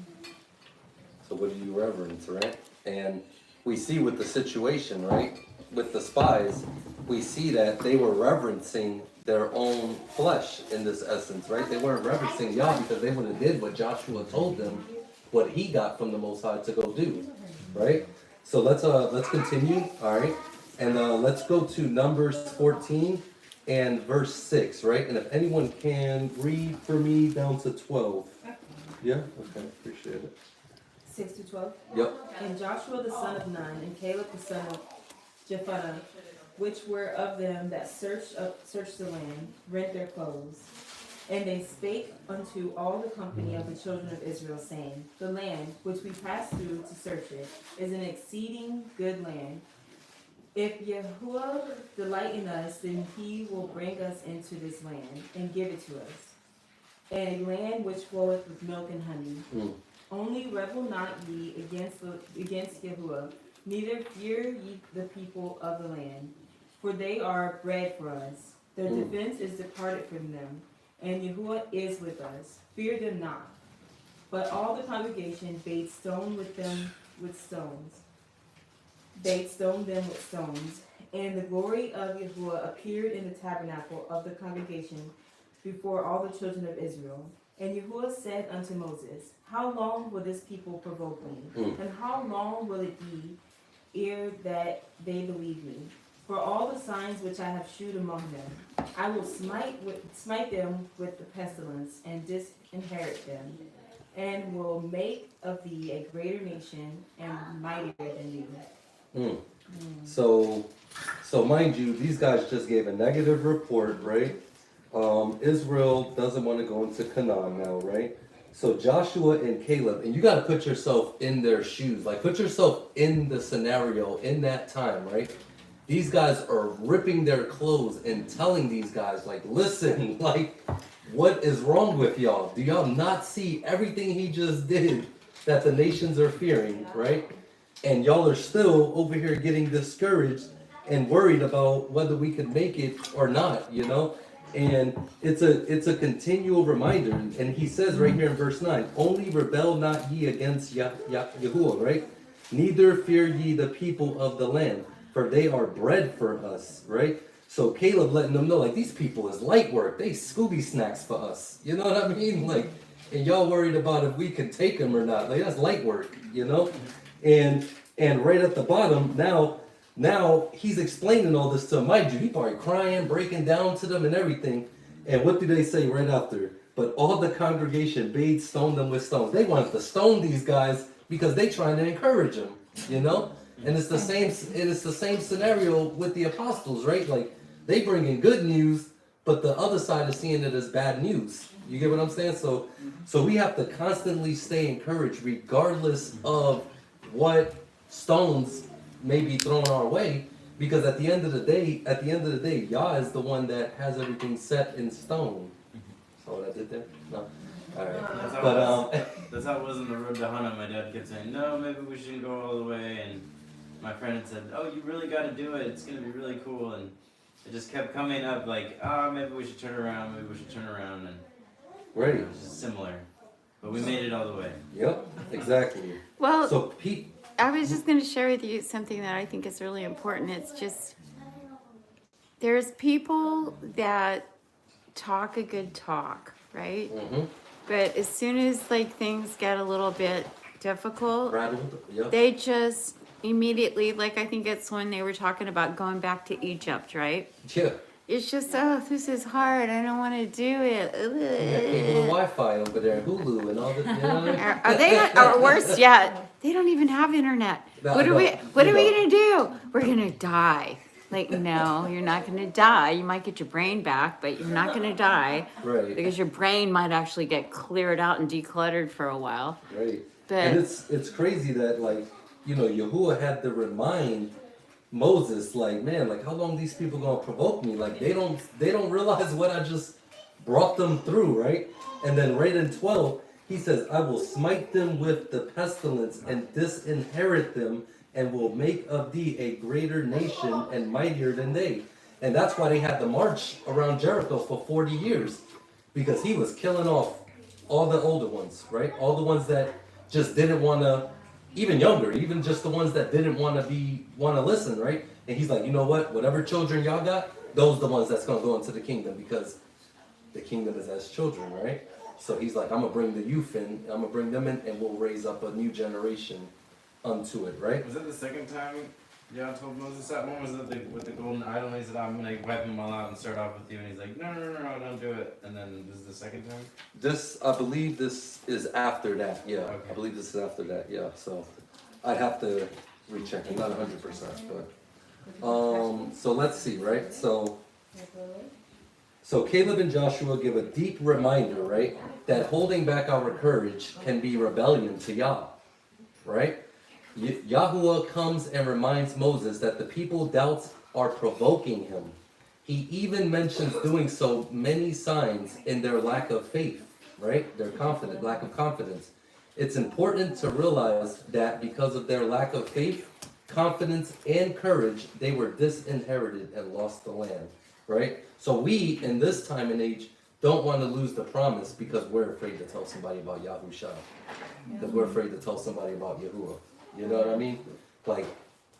so what do you reverence, right? And we see with the situation, right? With the spies, we see that they were reverencing their own flesh in this essence, right? They weren't reverencing Yah because they would have did what Joshua told them, what he got from the Most High to go do, right? So let's continue, all right? And let's go to Numbers 14 and verse 6, right? And if anyone can read for me down to 12. Yeah? Okay, appreciate it. 6 to 12. Yep. And Joshua the son of Nun, and Caleb the son of Jephunneh, which were of them that searched the land, rent their clothes. And they spake unto all the company of the children of Israel, saying, The land which we passed through to search it is an exceeding good land. If Yahuwah delight in us, then he will bring us into this land, and give it to us, a land which floweth with milk and honey. Only rebel not ye against Yahuwah, neither fear ye the people of the land, for they are bread for us. Their defense is departed from them, and Yahuwah is with us. Fear them not. But all the congregation bade stone them with stones. They stoned them with stones. And the glory of Yahuwah appeared in the tabernacle of the congregation before all the children of Israel. And Yahuwah said unto Moses, How long will this people provoke me? And how long will it be ere that they believe me? For all the signs which I have shewed among them, I will smite them with the pestilence, and disinherit them, and will make of thee a greater nation and mightier than thee. So mind you, these guys just gave a negative report, right? Israel doesn't want to go into Canaan now, right? So Joshua and Caleb, and you got to put yourself in their shoes, like put yourself in the scenario in that time, right? These guys are ripping their clothes and telling these guys, like, listen, like, what is wrong with y'all? Do y'all not see everything he just did that the nations are fearing, right? And y'all are still over here getting discouraged and worried about whether we can make it or not, you know? And it's a continual reminder. And he says right here in verse 9, only rebel not ye against Yahuwah, right? Neither fear ye the people of the land, for they are bread for us, right? So Caleb letting them know, like, these people is light work. They Scooby snacks for us. You know what I mean? Like, and y'all worried about if we can take them or not. Like, that's light work, you know? And right at the bottom, now he's explaining all this to them. Mind you, he probably crying, breaking down to them and everything. And what do they say right after? But all the congregation bade stone them with stones. They wanted to stone these guys because they trying to encourage them, you know? And it's the same scenario with the apostles, right? Like, they bring in good news, but the other side is seeing it as bad news. You get what I'm saying? So we have to constantly stay encouraged regardless of what stones may be thrown our way, because at the end of the day, Yah is the one that has everything set in stone. So what I did there? No. All right. That's how it was on the road to Hana. My dad kept saying, no, maybe we shouldn't go all the way. And my friend had said, oh, you really got to do it. It's going to be really cool. And It just kept coming up like, maybe we should turn around, maybe we should turn around, and Right. it was just similar. But we made it all the way. Yep. Exactly. Well, So Pete. I was just going to share with you something that I think is really important. It's just there's people that talk a good talk, right? Mm-hmm. But as soon as like things get a little bit difficult, Rattled. Yep. they just immediately, like I think it's when they were talking about going back to Egypt, right? Yeah. It's just, oh, this is hard. I don't want to do it. People Wi-Fi over there, Hulu, and all that. You know what I mean? Are they, or worse yet, they don't even have internet. No, What are no, we? What you are we don't. gonna do? We're gonna die. Like, no, you're not gonna die. You might get your brain back, but you're not gonna die Right. because your brain might actually get cleared out and decluttered for a while. Right. But And it's crazy that like, you know, Yahuwah had to remind Moses, like, man, like how long these people gonna provoke me? Like they don't realize what I just brought them through, right? And then right in 12, he says, I will smite them with the pestilence and disinherit them, and will make of thee a greater nation and mightier than they. And that's why they had to march around Jericho for 40 years. Because he was killing off all the older ones, right? All the ones that just didn't want to, even younger, even just the ones that didn't want to listen, right? And he's like, you know what? Whatever children y'all got, those are the ones that's going to go into the kingdom, because the kingdom is as children, right? So he's like, I'm going to bring the youth in, I'm going to bring them in, and we'll raise up a new generation unto it, right? Was that the second time y'all told Moses that? One was with the golden idol, and he said, I'm gonna wipe them all out and start off with you, and he's like, no, don't do it. And then this is the second time? I believe this is after that, yeah. Okay. I believe this is after that, yeah. So I'd have to recheck, I'm not 100%, but so let's see, right? So Caleb and Joshua give a deep reminder, right, that holding back our courage can be rebellion to Yah, right? Yahuwah comes and reminds Moses that the people's doubts are provoking him. He even mentions doing so many signs in their lack of faith, right? Their lack of confidence. It's important to realize that because of their lack of faith, confidence, and courage, they were disinherited and lost the land, right? So we, in this time and age, don't want to lose the promise because we're afraid to tell somebody about Yahusha. Because we're afraid to tell somebody about Yahuwah. You know what I mean? Like,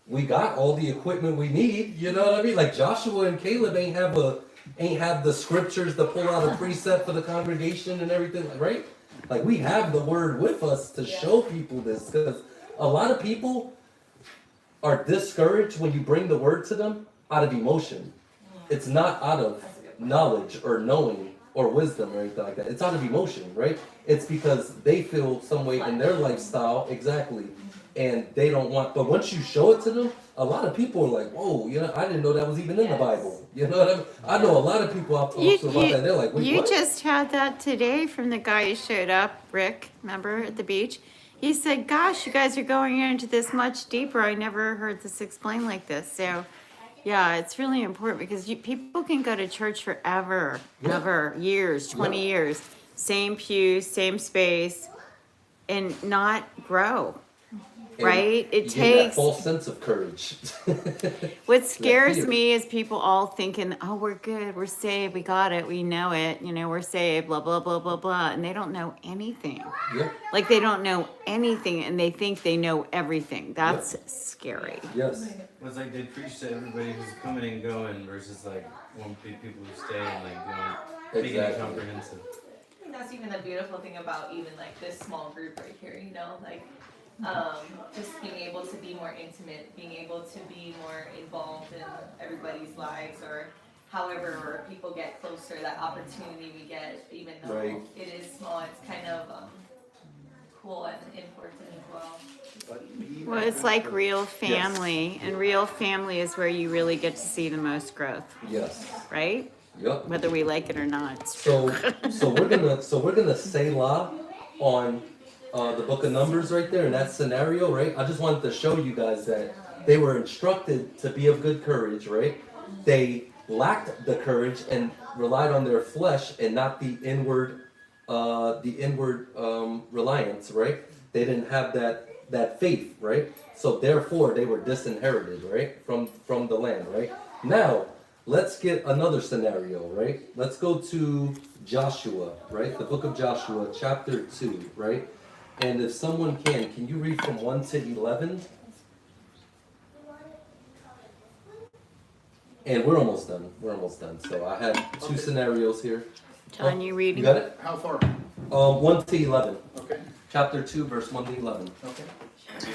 we got all the equipment we need, you know what I mean? Like Joshua and Caleb ain't have the scriptures to pull out a precept for the congregation and everything, right? Like we have the word with us to show people this, because a lot of people are discouraged when you bring the word to them out of emotion. It's not out of knowledge or knowing or wisdom or anything like that. It's out of emotion, right? It's because they feel some way in their lifestyle, exactly, and they don't want, but once you show it to them, a lot of people are like, whoa, you know, I didn't know that was even in the Bible. You know what I mean? I know a lot of people I've talked to about that, they're like, wait, you what? just had that today from the guy who showed up, Rick, remember, at the beach? He said, gosh, you guys are going into this much deeper. I never heard this explained like this. So, yeah, it's really important because people can go to church forever, ever, years, 20 years, same pew, same space, and not grow. And right? It you get that takes. false sense of courage. What scares fear. me is people all thinking, "Oh, we're good, we're saved, we got it, we know it, we're saved." Blah blah blah blah blah, and they don't know anything. Yep. Like they don't know anything, and they think they know everything. That's scary. Yes. It's like they preach to everybody who's coming and going versus like one people who stay and like making it Exactly. comprehensive. I think that's even the beautiful thing about even like this small group right here, like just being able to be more intimate, being able to be more involved in everybody's lives, or however or people get closer, that opportunity we get, even though Right. it is small, it's kind of cool and important as well. Well, it's like real family, and real family is where you really get to see the most growth, Yes. right? Yep. Whether we like it or not. So we're gonna Selah on the book of Numbers right there in that scenario, right? I just wanted to show you guys that they were instructed to be of good courage, right? They lacked the courage and relied on their flesh and not the inward reliance, right? They didn't have that faith, right? So therefore they were disinherited, right? From the land, right? Now, Let's get another scenario, right? Let's go to Joshua, right? The book of Joshua, chapter 2, right? And if someone can you read from 1 to 11? And we're almost done. We're almost done. So I had two Okay. scenarios here. John, you reading? You got it? How far? 1 to 11. Okay, Chapter 2, verse 1 to 11. okay.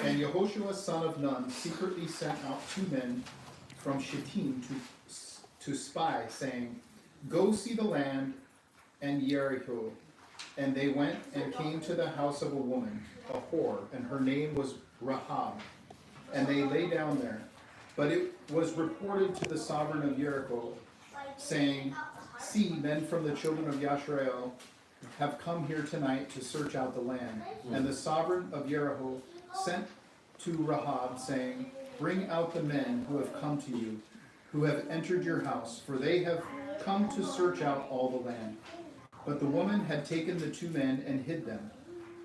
And Yehoshua son of Nun secretly sent out 2 men from Shittim to spy, saying, "Go see the land and Jericho." And they went and came to the house of a woman, a whore, and her name was Rahab. And they lay down there. But it was reported to the sovereign of Jericho, saying, "See, men from the children of Yashrael have come here tonight to search out the land." And the sovereign of Jericho sent to Rahab, saying, "Bring out the men who have come to you, who have entered your house, for they have come to search out all the land." But the woman had taken the 2 men and hid them.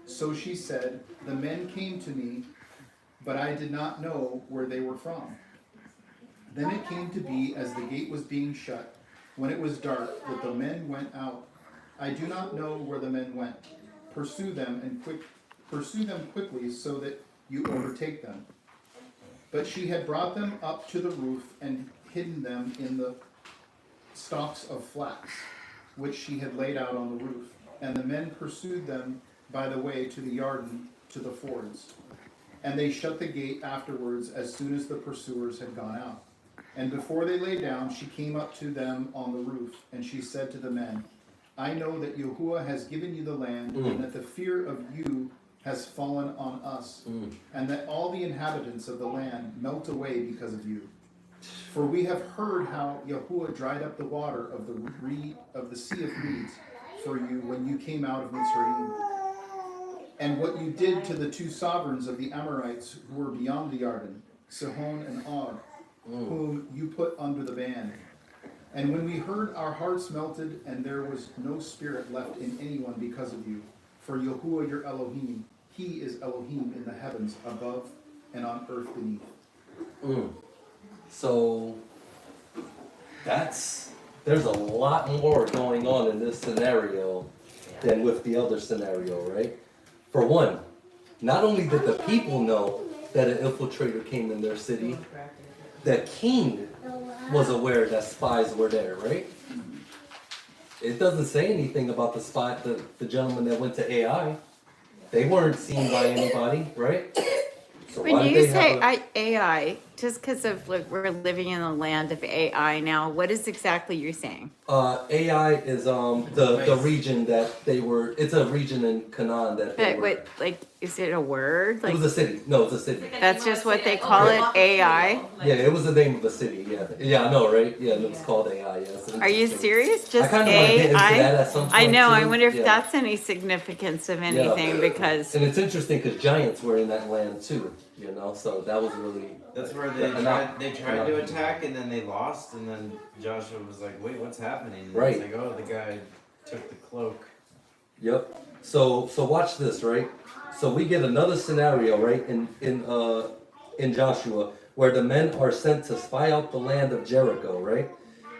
So she said, "The men came to me, but I did not know where they were from." Then it came to be, as the gate was being shut, when it was dark, that the men went out. I do not know where the men went. Pursue them quickly, so that you overtake them. But she had brought them up to the roof and hidden them in the stalks of flax, which she had laid out on the roof. And the men pursued them by the way to the Yarden, to the fords. And they shut the gate afterwards, as soon as the pursuers had gone out. And before they lay down, she came up to them on the roof, and she said to the men, "I know that Yahuwah has given you the land, and that the fear of you has fallen on us, and that all the inhabitants of the land melt away because of you. For we have heard how Yahuwah dried up the water of the sea of reeds for you when you came out of Mitzrayim, and what you did to the 2 sovereigns of the Amorites who were beyond the Yarden, Sihon and Og, whom you put under the ban. And when we heard, our hearts melted, and there was no spirit left in anyone because of you. For Yahuwah your Elohim, he is Elohim in the heavens above and on earth beneath." So there's a lot more going on in this scenario than with the other scenario, right? For one, not only did the people know that an infiltrator came in their city, the king was aware that spies were there, right? It doesn't say anything about the gentleman that went to AI. They weren't seen by anybody, right? So When you say AI, just because of like we're living in the land of AI now, what is exactly you're saying? AI is the region that they were. It's a region in Canaan that they But were. what, like, is it a word? It Like, was a city. No, it's a city. that's just what they call it, AI? Yeah, it was the name of a city. Yeah, I know, right? Yeah, and it's called AI. Yes. Are you serious? I Just kind of want to get into that AI? at some point. I know, I too. wonder if Yeah. that's any significance of anything, because, And it's interesting because giants were in that land too. So that was really. That's where they tried to attack and then they lost and then Joshua was like, "Wait, what's happening?" And Right. It's like, "Oh, the guy took the cloak." Yep. So watch this, right? So we get another scenario, right, in Joshua, where the men are sent to spy out the land of Jericho, right?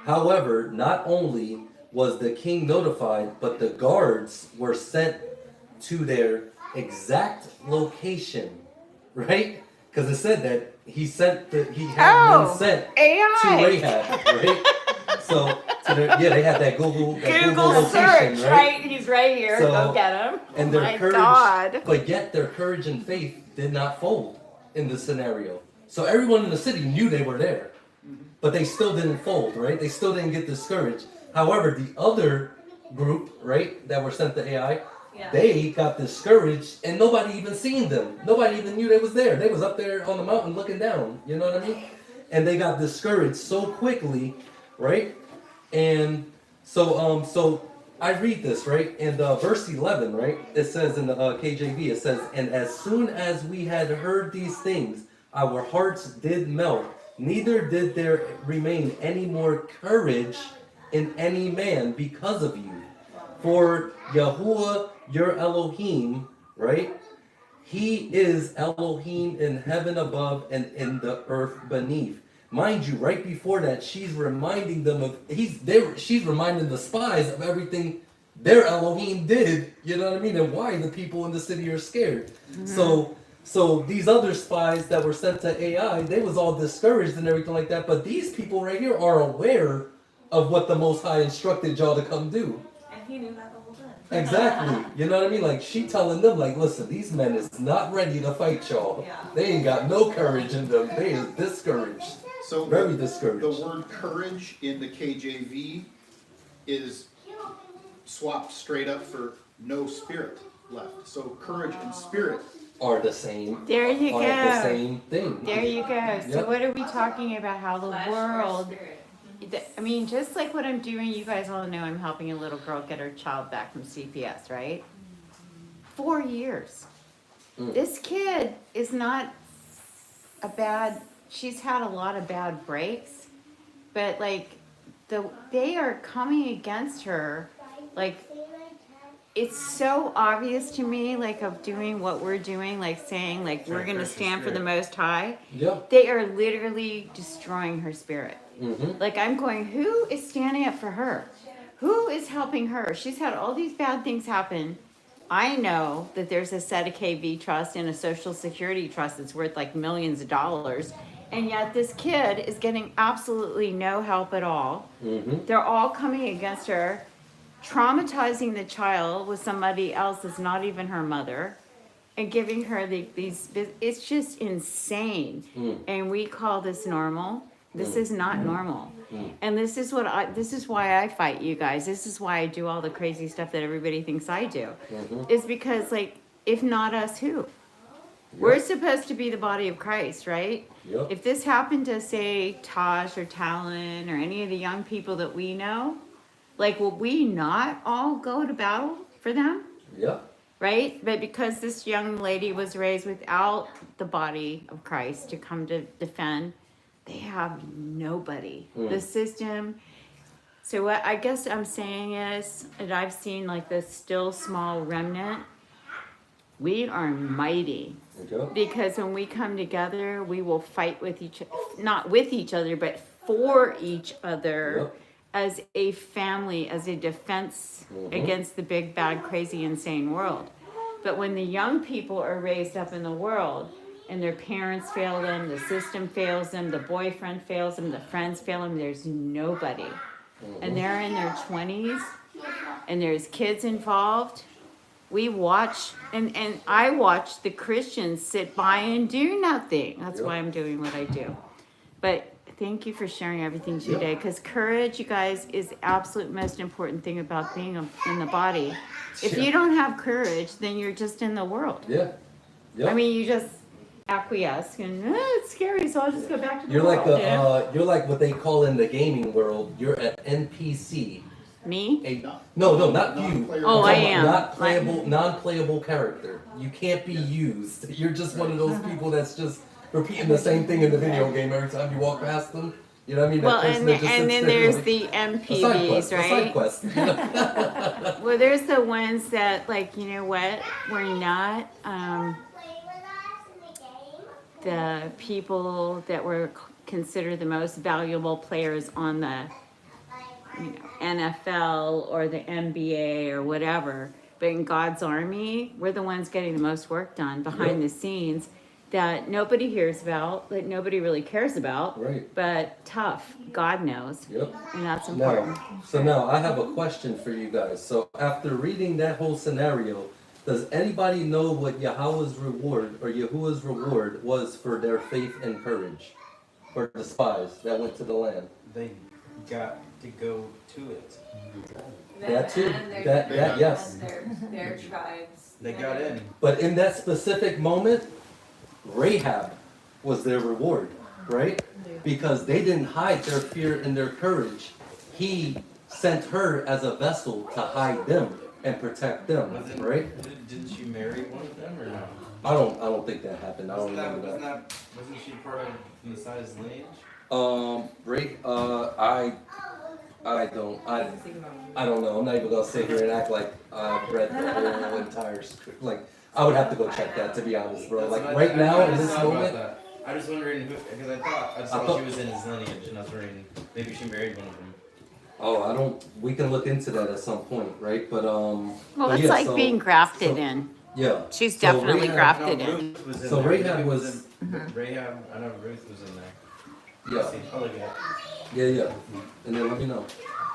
However, not only was the king notified, but the guards were sent to their exact location, right? Because it said that he had been sent to AI! Rahab, right? So they had that Google Google location, search, right? right? He's right here, So- go get him. And Oh their my courage, God. but yet their courage and faith did not fold in this scenario. So everyone in the city knew they were there, but they still didn't fold, right? They still didn't get discouraged. However, the other group, right, that were sent to AI, they got discouraged and nobody even seen them. Nobody even knew they was there. They was up there on the mountain looking down, you know what I mean? And they got discouraged so quickly, right? And so I read this, right? In verse 11, right? It says in the KJV, it says, "And as soon as we had heard these things, our hearts did melt. Neither did there remain any more courage in any man because of you. For Yahuwah, your Elohim," right? "He is Elohim in heaven above and in the earth beneath. Mind you, right before that, she's reminding them of she's reminding the spies of everything their Elohim did. You know what I mean? And why the people in the city are scared. So these other spies that were sent to AI, they was all discouraged and everything like that. But these people right here are aware of what the Most High instructed y'all to come do. And he knew that the whole time. Exactly. You know what I mean? Like, she telling them, like, listen, these men is not ready to fight y'all. Yeah. They ain't got no courage in them. They is discouraged. So Very the discouraged. word courage in the KJV is swapped straight up for no spirit left. So courage and spirit. Are the same. There you Are the go. same thing. There you go. So Yep. what are we talking about? How the Flesh or world, spirit? I mean, just like what I'm doing, you guys all know I'm helping a little girl get her child back from CPS, right? 4 years. Mm. This kid is not a bad, she's had a lot of bad breaks, but like they are coming against her, like it's so obvious to me, like of doing what we're doing, like saying like we're gonna stand for the Most High. Yep. They are literally destroying her spirit. Mm-hmm. Like I'm going, who is standing up for her? Who is helping her? She's had all these bad things happen. I know that there's a SEDA trust and a Social Security trust that's worth like millions of dollars. And yet this kid is getting absolutely no help at all. Mm-hmm. They're all coming against her, traumatizing the child with somebody else that's not even her mother, and giving her these. It's just insane. Mm. And we call this normal. This is not normal. Mm. And this is why I fight you guys. This is why I do all the crazy stuff that everybody thinks I do. Mm-hmm. Is because like, if not us, who? We're supposed to be the body of Christ, right? Yep. If this happened to say Tosh or Talon or any of the young people that we know, like, will we not all go to battle for them? Yep. Right? But because this young lady was raised without the body of Christ to come to defend, they have nobody. Mm. The system. So what I guess I'm saying is, and I've seen like this still small remnant, we are mighty. Okay. Because when we come together, we will fight with not with each other, but for each other. Yep. As a family, as a defense against the big, bad, crazy, insane world. But when the young people are raised up in the world and their parents fail them, the system fails them, the boyfriend fails them, the friends fail them, there's nobody. And they're in their 20s and there's kids involved. We watch, and I watch the Christians sit by and do nothing. That's why I'm doing what I do. But thank you for sharing everything today, because courage, you guys, is the absolute most important thing about being in the body. If you don't have courage, then you're just in the world. Yeah. Yep. I mean, you just acquiesce and it's scary, so I'll just go back to the You're world. like you're like what they call in the gaming world. You're an NPC. Me? No, not you. Oh, I am. Not playable, non-playable character. You can't be used. You're just one of those people that's just repeating the same thing in the video game every time you walk past them. You know what I mean? Well, That person and that just then sits there there's like, the a side MPVs, quest, right? A side quest. You know? Well, there's the ones that, like, you know what? We're not the people that were considered the most valuable players on the NFL or the NBA or whatever. But in God's army, we're the ones getting the most work done behind the scenes that nobody hears about, that nobody really cares about. Right. But tough. God knows. Yep. And that's important. Now I have a question for you guys. So after reading that whole scenario, does anybody know what Yahweh's reward or Yahuwah's reward was for their faith and courage for the spies that went to the land? They got to go to it. That too. And their- That yes. and their tribes. They got in. But in that specific moment, Rahab was their reward, right? Because they didn't hide their fear and their courage. He sent her as a vessel to hide them and protect them, right? Didn't she marry one of them or no? I don't think that happened. I don't remember that. Wasn't she part of Messiah's lineage? I don't know. I'm not even gonna sit here and act like I've read the whole entire script. Like, I would have to go check that, to be honest, bro. Like, right now, in this moment, I was wondering who, because I saw she was in his lineage, and I was wondering maybe she married one of them. Oh, we can look into that at some point, right? But Well, but it's yeah, like so, being grafted so- in. yeah. She's So definitely Rahab- grafted No, in. Ruth was in So there. Rahab Maybe it was- Rahab. I know Ruth was in there. Yeah, See, I'll look it up. yeah. And then let me know.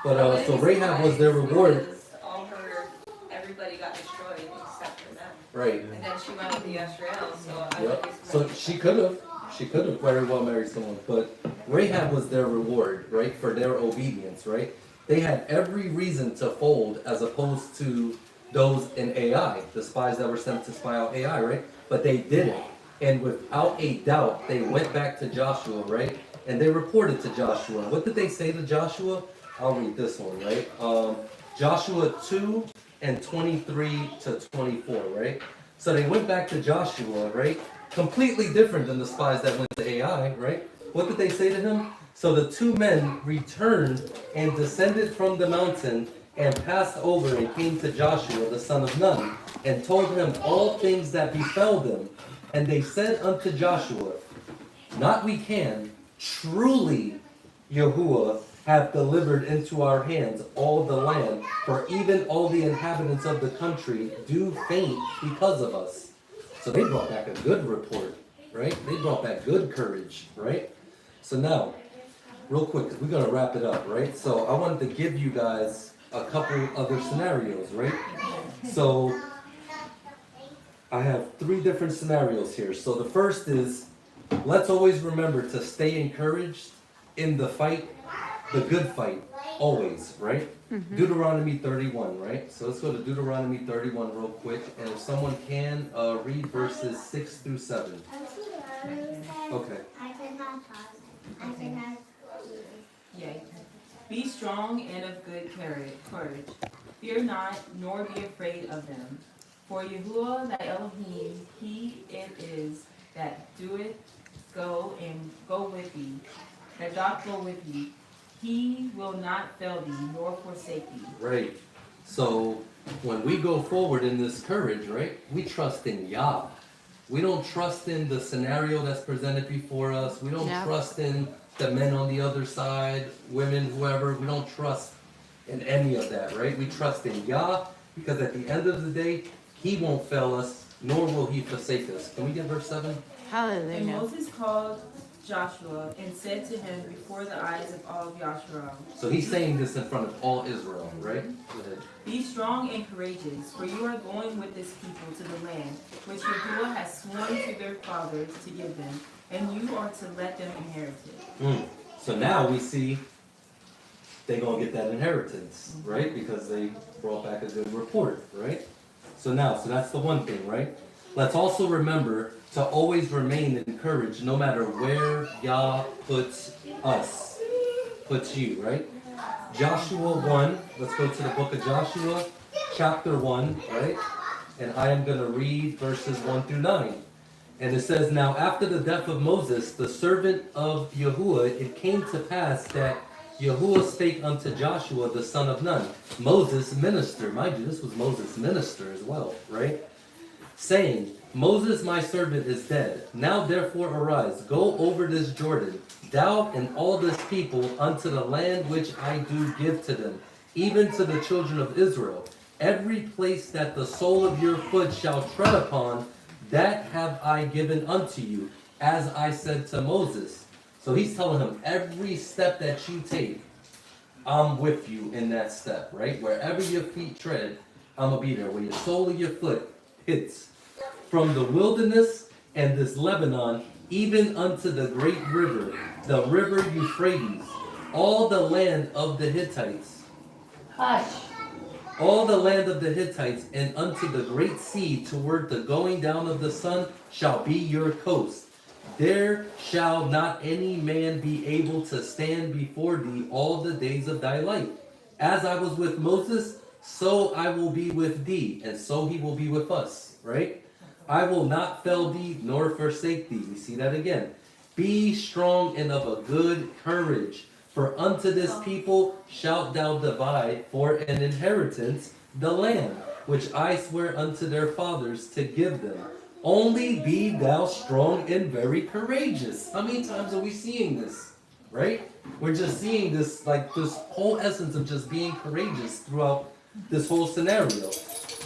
But What so is Rahab was nice their reward, is everybody got destroyed except for them. right? And then she went with the Yisrael, so I Yep. would be So surprised. she could have very well married someone, but Rahab was their reward, right, for their obedience, right? They had every reason to fold as opposed to those in AI, the spies that were sent to spy out AI, right? But they didn't. And without a doubt, they went back to Joshua, right? And they reported to Joshua. What did they say to Joshua? I'll read this one, right? Joshua 2 and 23 to 24, right? So they went back to Joshua, right? Completely different than the spies that went to AI, right? What did they say to him? So the two men returned and descended from the mountain and passed over and came to Joshua the son of Nun and told him all things that befell them. And they said unto Joshua, not we can, truly Yahuwah hath delivered into our hands all the land, for even all the inhabitants of the country do faint because of us. So they brought back a good report, right? They brought back good courage, right? So now, real quick, because we're gonna wrap it up, right? So I wanted to give you guys a couple other scenarios, right? So I have 3 different scenarios here. So the first is, let's always remember to stay encouraged in the fight, the good fight, always, right? Deuteronomy 31, right? So let's go to Deuteronomy 31 real quick, and if someone can read verses 6 through 7. Okay. Yea. Be strong and of good courage. Fear not, nor be afraid of them. For Yahuwah thy Elohim, he it is that doeth go with thee, that doth go with thee. He will not fail thee, nor forsake thee. Right. So when we go forward in this courage, right, we trust in Yah. We don't trust in the scenario that's presented before us. We don't Yep. trust in the men on the other side, women, whoever. We don't trust in any of that, right? We trust in Yah because at the end of the day, he won't fail us, nor will he forsake us. Can we get verse 7? And Hallelujah. Moses called Joshua and said to him before the eyes of all of Yasharal, So he's saying this in front of all Israel, right? Go ahead. Be strong and courageous, for you are going with this people to the land which Yahuwah has sworn to their fathers to give them, and you are to let them inherit it. So now we see they're going to get that inheritance, right? Because they brought back a good report, right? So that's the one thing, right? Let's also remember to always remain encouraged no matter where Yah puts us, puts you, right? Joshua 1, let's go to the book of Joshua, chapter 1, right? And I am going to read verses 1 through 9. And it says, now after the death of Moses, the servant of Yahuwah, it came to pass that Yahuwah spake unto Joshua, the son of Nun, Moses' minister. Mind you, this was Moses' minister as well, right? Saying, Moses my servant is dead. Now therefore arise, go over this Jordan, thou and all this people, unto the land which I do give to them, even to the children of Israel. Every place that the sole of your foot shall tread upon, that have I given unto you, as I said to Moses. So he's telling him, every step that you take, I'm with you in that step, right? Wherever your feet tread, I'm going to be there. Where your sole of your foot hits. From the wilderness and this Lebanon, even unto the great river, the river Euphrates, all the land of the Hittites. Hush. All the land of the Hittites, and unto the great sea toward the going down of the sun, shall be your coast. There shall not any man be able to stand before thee all the days of thy life. As I was with Moses, so I will be with thee, and so he will be with us, right? I will not fail thee, nor forsake thee. We see that again. Be strong and of a good courage, for unto this people shalt thou divide for an inheritance the land, which I swear unto their fathers to give them. Only be thou strong and very courageous. How many times are we seeing this? Right? We're just seeing this, like this whole essence of just being courageous throughout this whole scenario.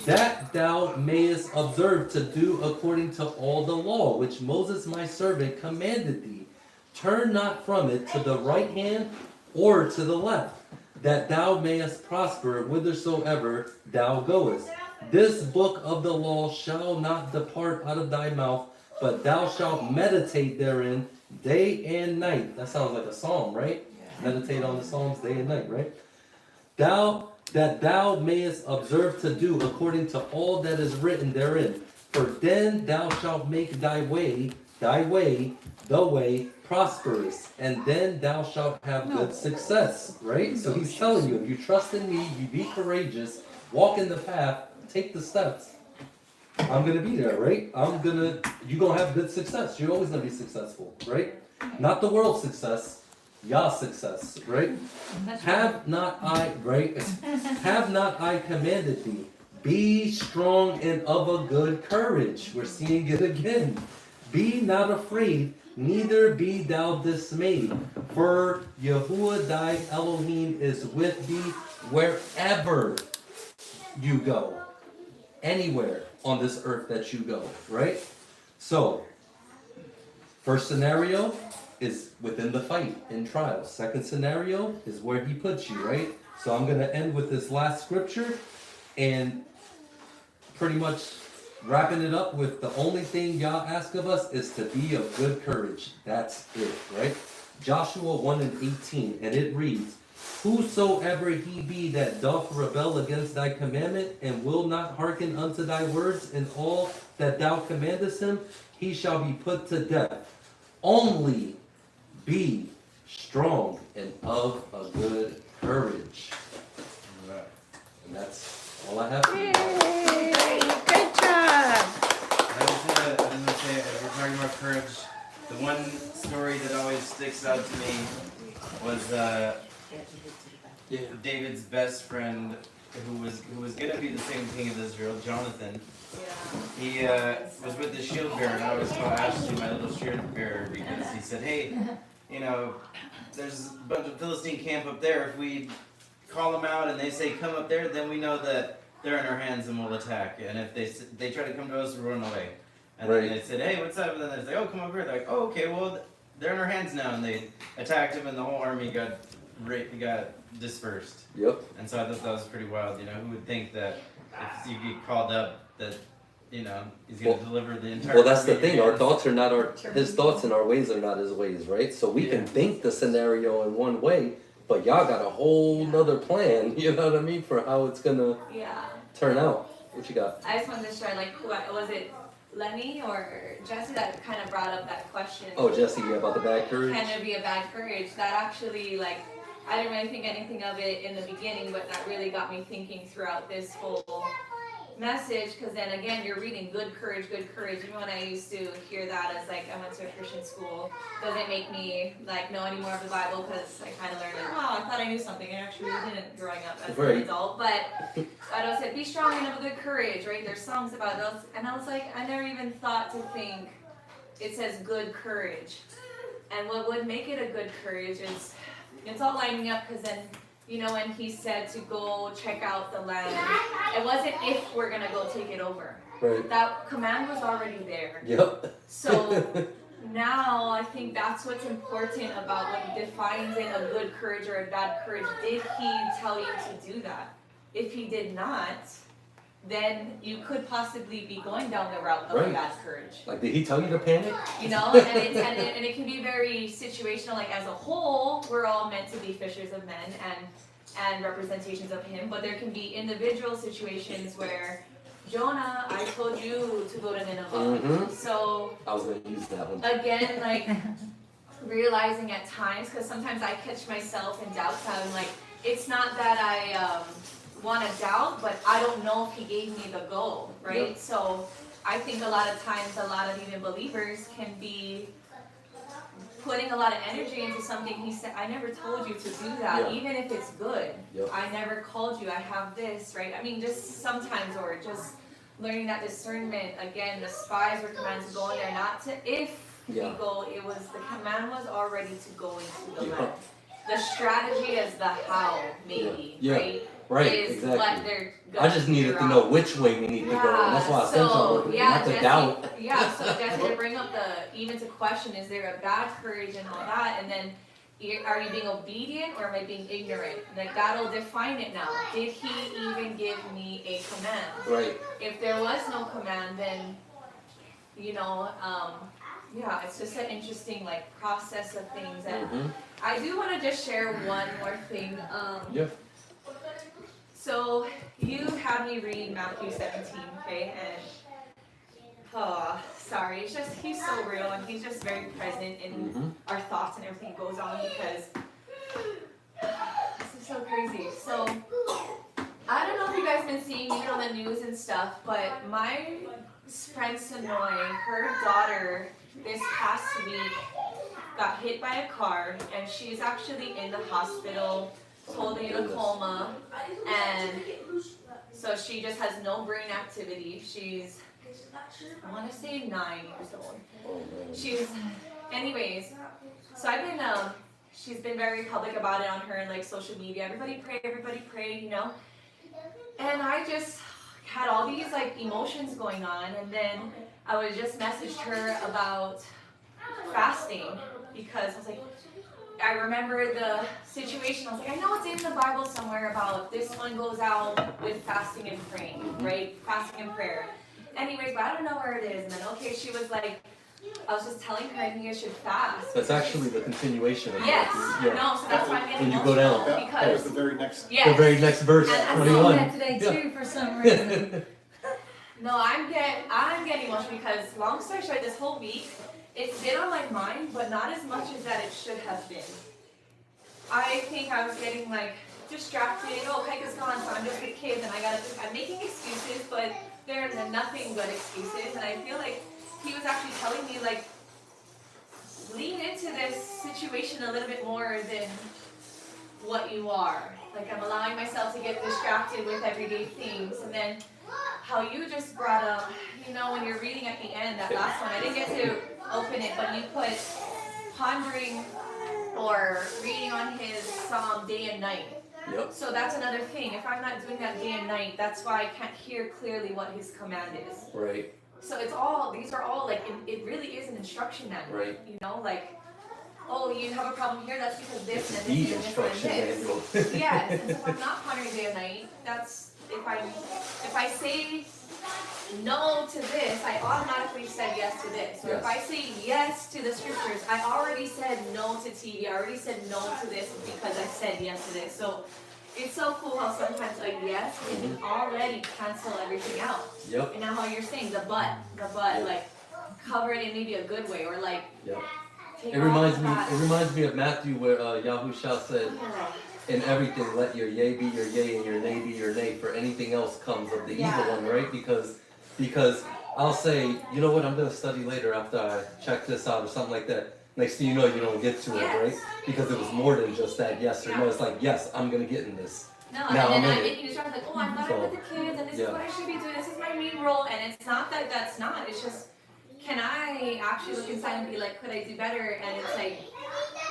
That thou mayest observe to do according to all the law which Moses my servant commanded thee. Turn not from it to the right hand or to the left, that thou mayest prosper whithersoever thou goest. This book of the law shall not depart out of thy mouth, but thou shalt meditate therein day and night. That sounds like a psalm, right? Meditate on the psalms day and night, right? That thou mayest observe to do according to all that is written therein. For then thou shalt make the way, prosperous, and then thou shalt have good success, right? So he's telling you, if you trust in me, you be courageous, walk in the path, take the steps, I'm gonna be there, right? You're gonna have good success. You're always gonna be successful, right? Not the world's success, Yah's success, right? Have not I commanded thee? Be strong and of a good courage. We're seeing it again. Be not afraid, neither be thou dismayed. For Yahuwah thy Elohim is with thee wherever you go. Anywhere on this earth that you go, right? So, first scenario is within the fight, in trials. Second scenario is where he puts you, right? So I'm going to end with this last scripture and pretty much wrapping it up with the only thing Yah asks of us is to be of good courage. That's it, right? Joshua 1:18, and it reads, Whosoever he be that doth rebel against thy commandment, and will not hearken unto thy words in all that thou commandest him, he shall be put to death. Only be strong and of a good courage. And that's all I have for you. Yay! Good job. I just want to say, if we're talking about courage, the one story that always sticks out to me was David's best friend, who was gonna be the same king of Israel, Jonathan. He was with the shield bearer, and I always call Ashley my little shield bearer because he said, "Hey, there's a bunch of Philistine camp up there. If we call them out and they say come up there, then we know that they're in our hands and we'll attack. And if they try to come to us, we'll run away." And then they said, "Hey, what's up?" And then they say, "Oh, come over here." They're like, "Oh, okay, well, they're in our hands now." And they attacked him, and the whole army got dispersed. Yep. And so I thought that was pretty wild. Who would think that if you get called up, that he's going to deliver the entire. Well, that's the thing. Our thoughts are not his thoughts, and our ways are not his ways, right? So we can think the scenario in one way, but y'all got a whole nother plan. You know what I mean, for how it's gonna turn out. What you got? I just wanted to share, was it Lenny or Jesse that kind of brought up that question? Oh, Jesse, about the bad courage. Can there be a bad courage? That actually, I didn't really think anything of it in the beginning, but that really got me thinking throughout this whole message, because then again, you're reading good courage. Even when I used to hear that as I went to a Christian school, doesn't make me know any more of the Bible, because I kind of learned I thought I knew something, and actually didn't growing up as an adult. But I said, be strong and of a good courage, right? There's songs about those, and I was like, I never even thought to think it says good courage. And what would make it a good courage is it's all lining up, because then when he said to go check out the land, it wasn't if we're going to go take it over. Right. That command was already there. Yep. So now I think that's what's important about what defines it, a good courage or a bad courage. Did he tell you to do that? If he did not, then you could possibly be going down the route of a bad courage. Did he tell you to panic? And it can be very situational. As a whole, we're all meant to be fishers of men and representations of him. But there can be individual situations where, Jonah, I told you to go to Nineveh. Mm-hmm. So I was going to use that one. Again, realizing at times, because sometimes I catch myself in doubts. I'm it's not that I want to doubt, but I don't know if he gave me the go, right? Yep. So I think a lot of times, a lot of even believers can be putting a lot of energy into something he said, I never told you to do that, even if it's good. Yep. I never called you, I have this, right? I mean, just sometimes, or just learning that discernment. Again, the spies were commanded to go in there, not to if Yeah. we go. It was the command was already to go into the Yeah. land. The strategy is the how, maybe, Yeah. right? Right, Is exactly. what they're I just needed to know which way we need to go, and that's why I sent y'all over there, not to doubt. Yeah, so Jesse, to bring up even to question, is there a bad courage and all that, and then are you being obedient or am I being ignorant? Like that'll define it now. Did he even give me a command? Right. If there was no command, then yeah, it's just an interesting like process of things. And I do want to just share one more thing. Yeah. So you had me read Matthew 17, okay? And sorry, it's just he's so real and he's just very present in our thoughts and everything goes on because this is so crazy. So I don't know if you guys been seeing even on the news and stuff, but my friend Sonoy, her daughter this past week got hit by a car and she's actually in the hospital, totally in a coma, and so she just has no brain activity. She's, I want to say 9 years old. Anyways, so I've been, she's been very public about it on her like social media. Everybody pray, you know. And I just had all these like emotions going on, and then I was just messaged her about fasting because I was like, I remember the situation. I was like, I know it's in the Bible somewhere about this one goes out with fasting and praying, right? Fasting and prayer. Anyways, but I don't know where it is. And then, okay, she was like, I was just telling her I think I should fast. That's actually the continuation of Yes. Yeah. No, so that's why I'm getting When you go down. That was the very next. Yes. The very next verse, And I saw 21. that today too for some reason. No, I'm getting emotional because long story short, this whole week, it's been on my mind, but not as much as that it should have been. I think I was getting like distracted. Oh, Peggy's gone, so I'm just with kids, and I'm making excuses, but they're nothing but excuses. And I feel like he was actually telling me like, lean into this situation a little bit more than what you are. Like I'm allowing myself to get distracted with everyday things, and then how you just brought up, you know, when you're reading at the end, that last one, I didn't get to open it, but you put pondering or reading on his psalm day and night. Yep. So that's another thing. If I'm not doing that day and night, that's why I can't hear clearly what his command is. Right. So these are all like, it really is an instruction manual. Right. You know, like, oh, you have a problem here, that's because this It's and the this and instruction this and manual. this. Yes, and so if I'm not pondering day and night, that's, if I say no to this, I automatically said yes to this. Or if Yes. I say yes to the scriptures, I already said no to TV, I already said no to this because I said yes to this. So it's so cool how sometimes a yes can already cancel everything out. Yep. And now how you're saying the but, like cover it in maybe a good way, or like Yep. take It reminds me. off It reminds me of Matthew, where Yahushua said, "In everything, let your yea be your yea and your nay be your nay. For anything else comes of the evil one." Right? Because I'll say, you know what? I'm gonna study later after I check this out or something like that. Next thing you know, you don't get to it, right? Because it was more than just that yes or no. It's like, yes, I'm gonna get in this. No, Now and then I'm I'm in it. making distracted, like, oh, I thought I'm with the kids, and this is what I should be doing, this is my main role, and it's not that that's not, it's just, can I actually look inside and be like, could I do better? And it's like,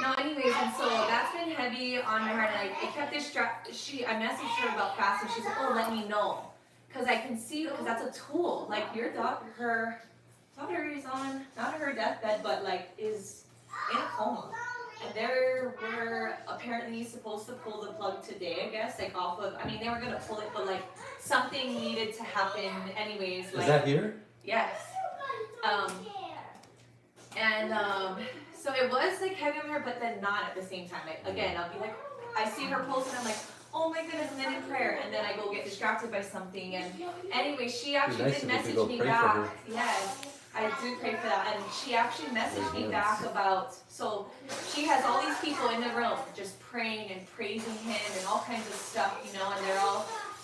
no, anyways, and so that's been heavy on my heart, and it kept distracted. I messaged her about fasting, she's like, oh, let me know, because I can see, because that's a tool, like her daughter is on, not her deathbed, but like, is in a coma. And they were apparently supposed to pull the plug today, I guess, like off of, I mean, they were going to pull it, but like something needed to happen anyways. Like, Is that here? Yes. So it was like heavy on her, but then not at the same time. Again, I'll be like, I see her post and I'm like, oh my goodness, and then in prayer, and then I go get distracted by something. And anyway, she actually did message me back. Yes. I do pray for that, and she actually messaged me back about, so she has all these people in the room just praying and praising him and all kinds of stuff, you know, and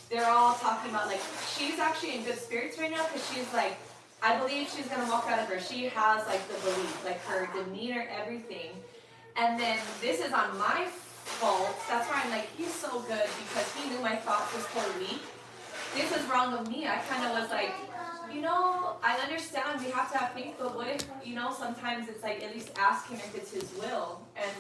they're all talking about, like, she's actually in good spirits right now, because she's like, I believe she's gonna walk out of her. She has like the belief, like her demeanor, everything. And then this is on my fault. That's why I'm like, he's so good, because he knew my thoughts this whole week. This is wrong of me. I kind of was like, I understand we have to have faith, but what if, sometimes it's like, at least ask him if it's his will. And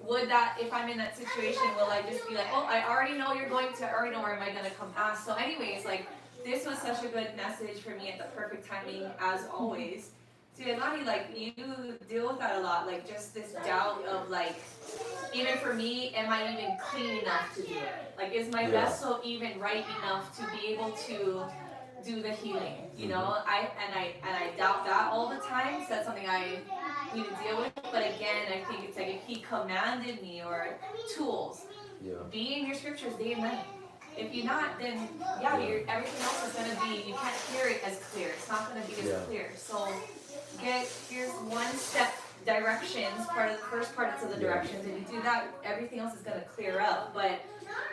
would that, if I'm in that situation, will I just be like, oh, I already know you're going to, I already know where am I gonna come ask. So anyways, like, this was such a good message for me at the perfect timing, as always. See, Imani, like, you deal with that a lot, like, just this doubt of, like, even for me, am I even clean enough to do it? Like, is my vessel even right enough to be able to do the healing? I doubt that all the time, so that's something I need to deal with. But again, I think it's like if he commanded me, or tools, be in your scriptures day and night. If you're not, then everything else is gonna be, you can't hear it as clear. It's not gonna be as clear. So here's one step directions, the first part of the directions. If you do that, everything else is gonna clear up. But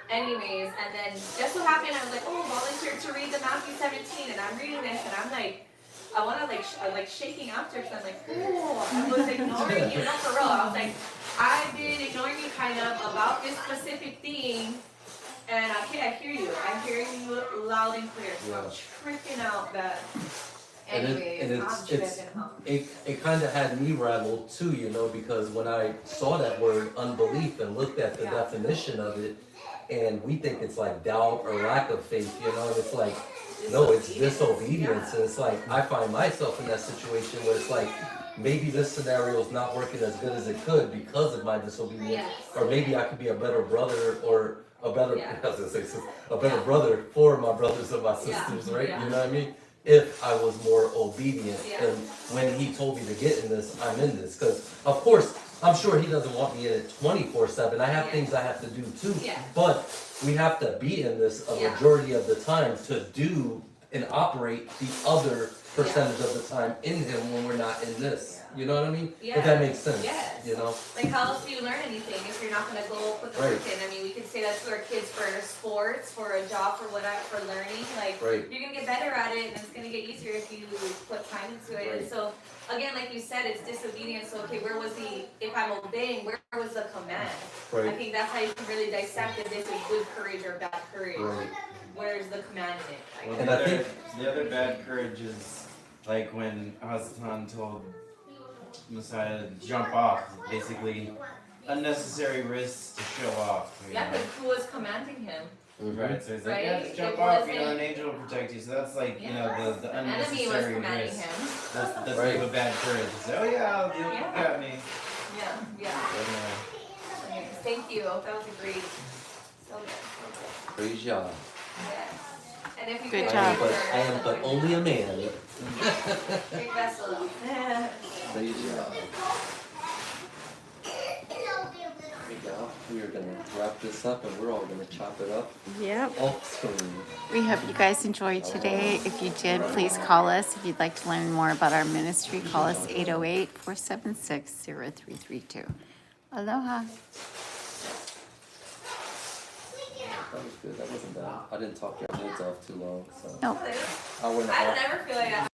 anyways, and then just so happened, I was like, oh, volunteer to read the Matthew 17, and I'm reading this, and I'm like, I wanna like shaking after, because I'm like, oh, I was ignoring you, no, for real. I was like, I've been ignoring you kind of about this specific thing, and I hear you. I hear you loud and clear. So I'm tripping out that. Anyways, I'm tripping out. It kind of had me rattled too, because when I saw that word unbelief and looked at the definition of it, and we think it's like doubt or lack of faith, and it's like, no, it's disobedience. And it's like, I find myself in that situation where it's like, maybe this scenario is not working as good as it could because of my disobedience, or maybe I could be a better brother or a better, I was gonna say, a better brother for my brothers and my sisters, right? You know what I mean? If I was more obedient, and when he told me to get in this, I'm in this. Because, of course, I'm sure he doesn't want me in it 24/7. I have things I have to do too. But we have to be in this a majority of the time to do and operate the other percentage of the time in him when we're not in this. You know what I mean? If that makes sense. Yes. Like, how else do you learn anything if you're not gonna go put the work in? I mean, we could say that to our kids for sports, for a job, for whatever, for learning. Like, you're gonna get better at it, and it's gonna get easier if you put time into it. And so, again, like you said, it's disobedience. So, okay, if I'm obeying, where was the command? I think that's how you can really dissect if this is good courage or bad courage. Where's the command in it? Well, and I think the other bad courage is like when Hasatan told Messiah to jump off, basically unnecessary risks to show off. But who was commanding him? Right, so he's like, just jump off, an angel will protect you. So that's like, the unnecessary was commanding risk. him. That's like a bad courage. Say, oh yeah, you got me. Thank you. That was a great. So good. Great job. Yes. And if you Good could- job. I am but only a man. Big vessel. Great job. We are going to wrap this up, and we're all going to chop it up Yep. off screen. We hope you guys enjoyed today. If you did, please call us. If you'd like to learn more about our ministry, call us 808-476-0332. Aloha. That was good. That wasn't bad. I didn't talk your heads off too long. So. Nope. Hour and a I half. don't ever feel like that.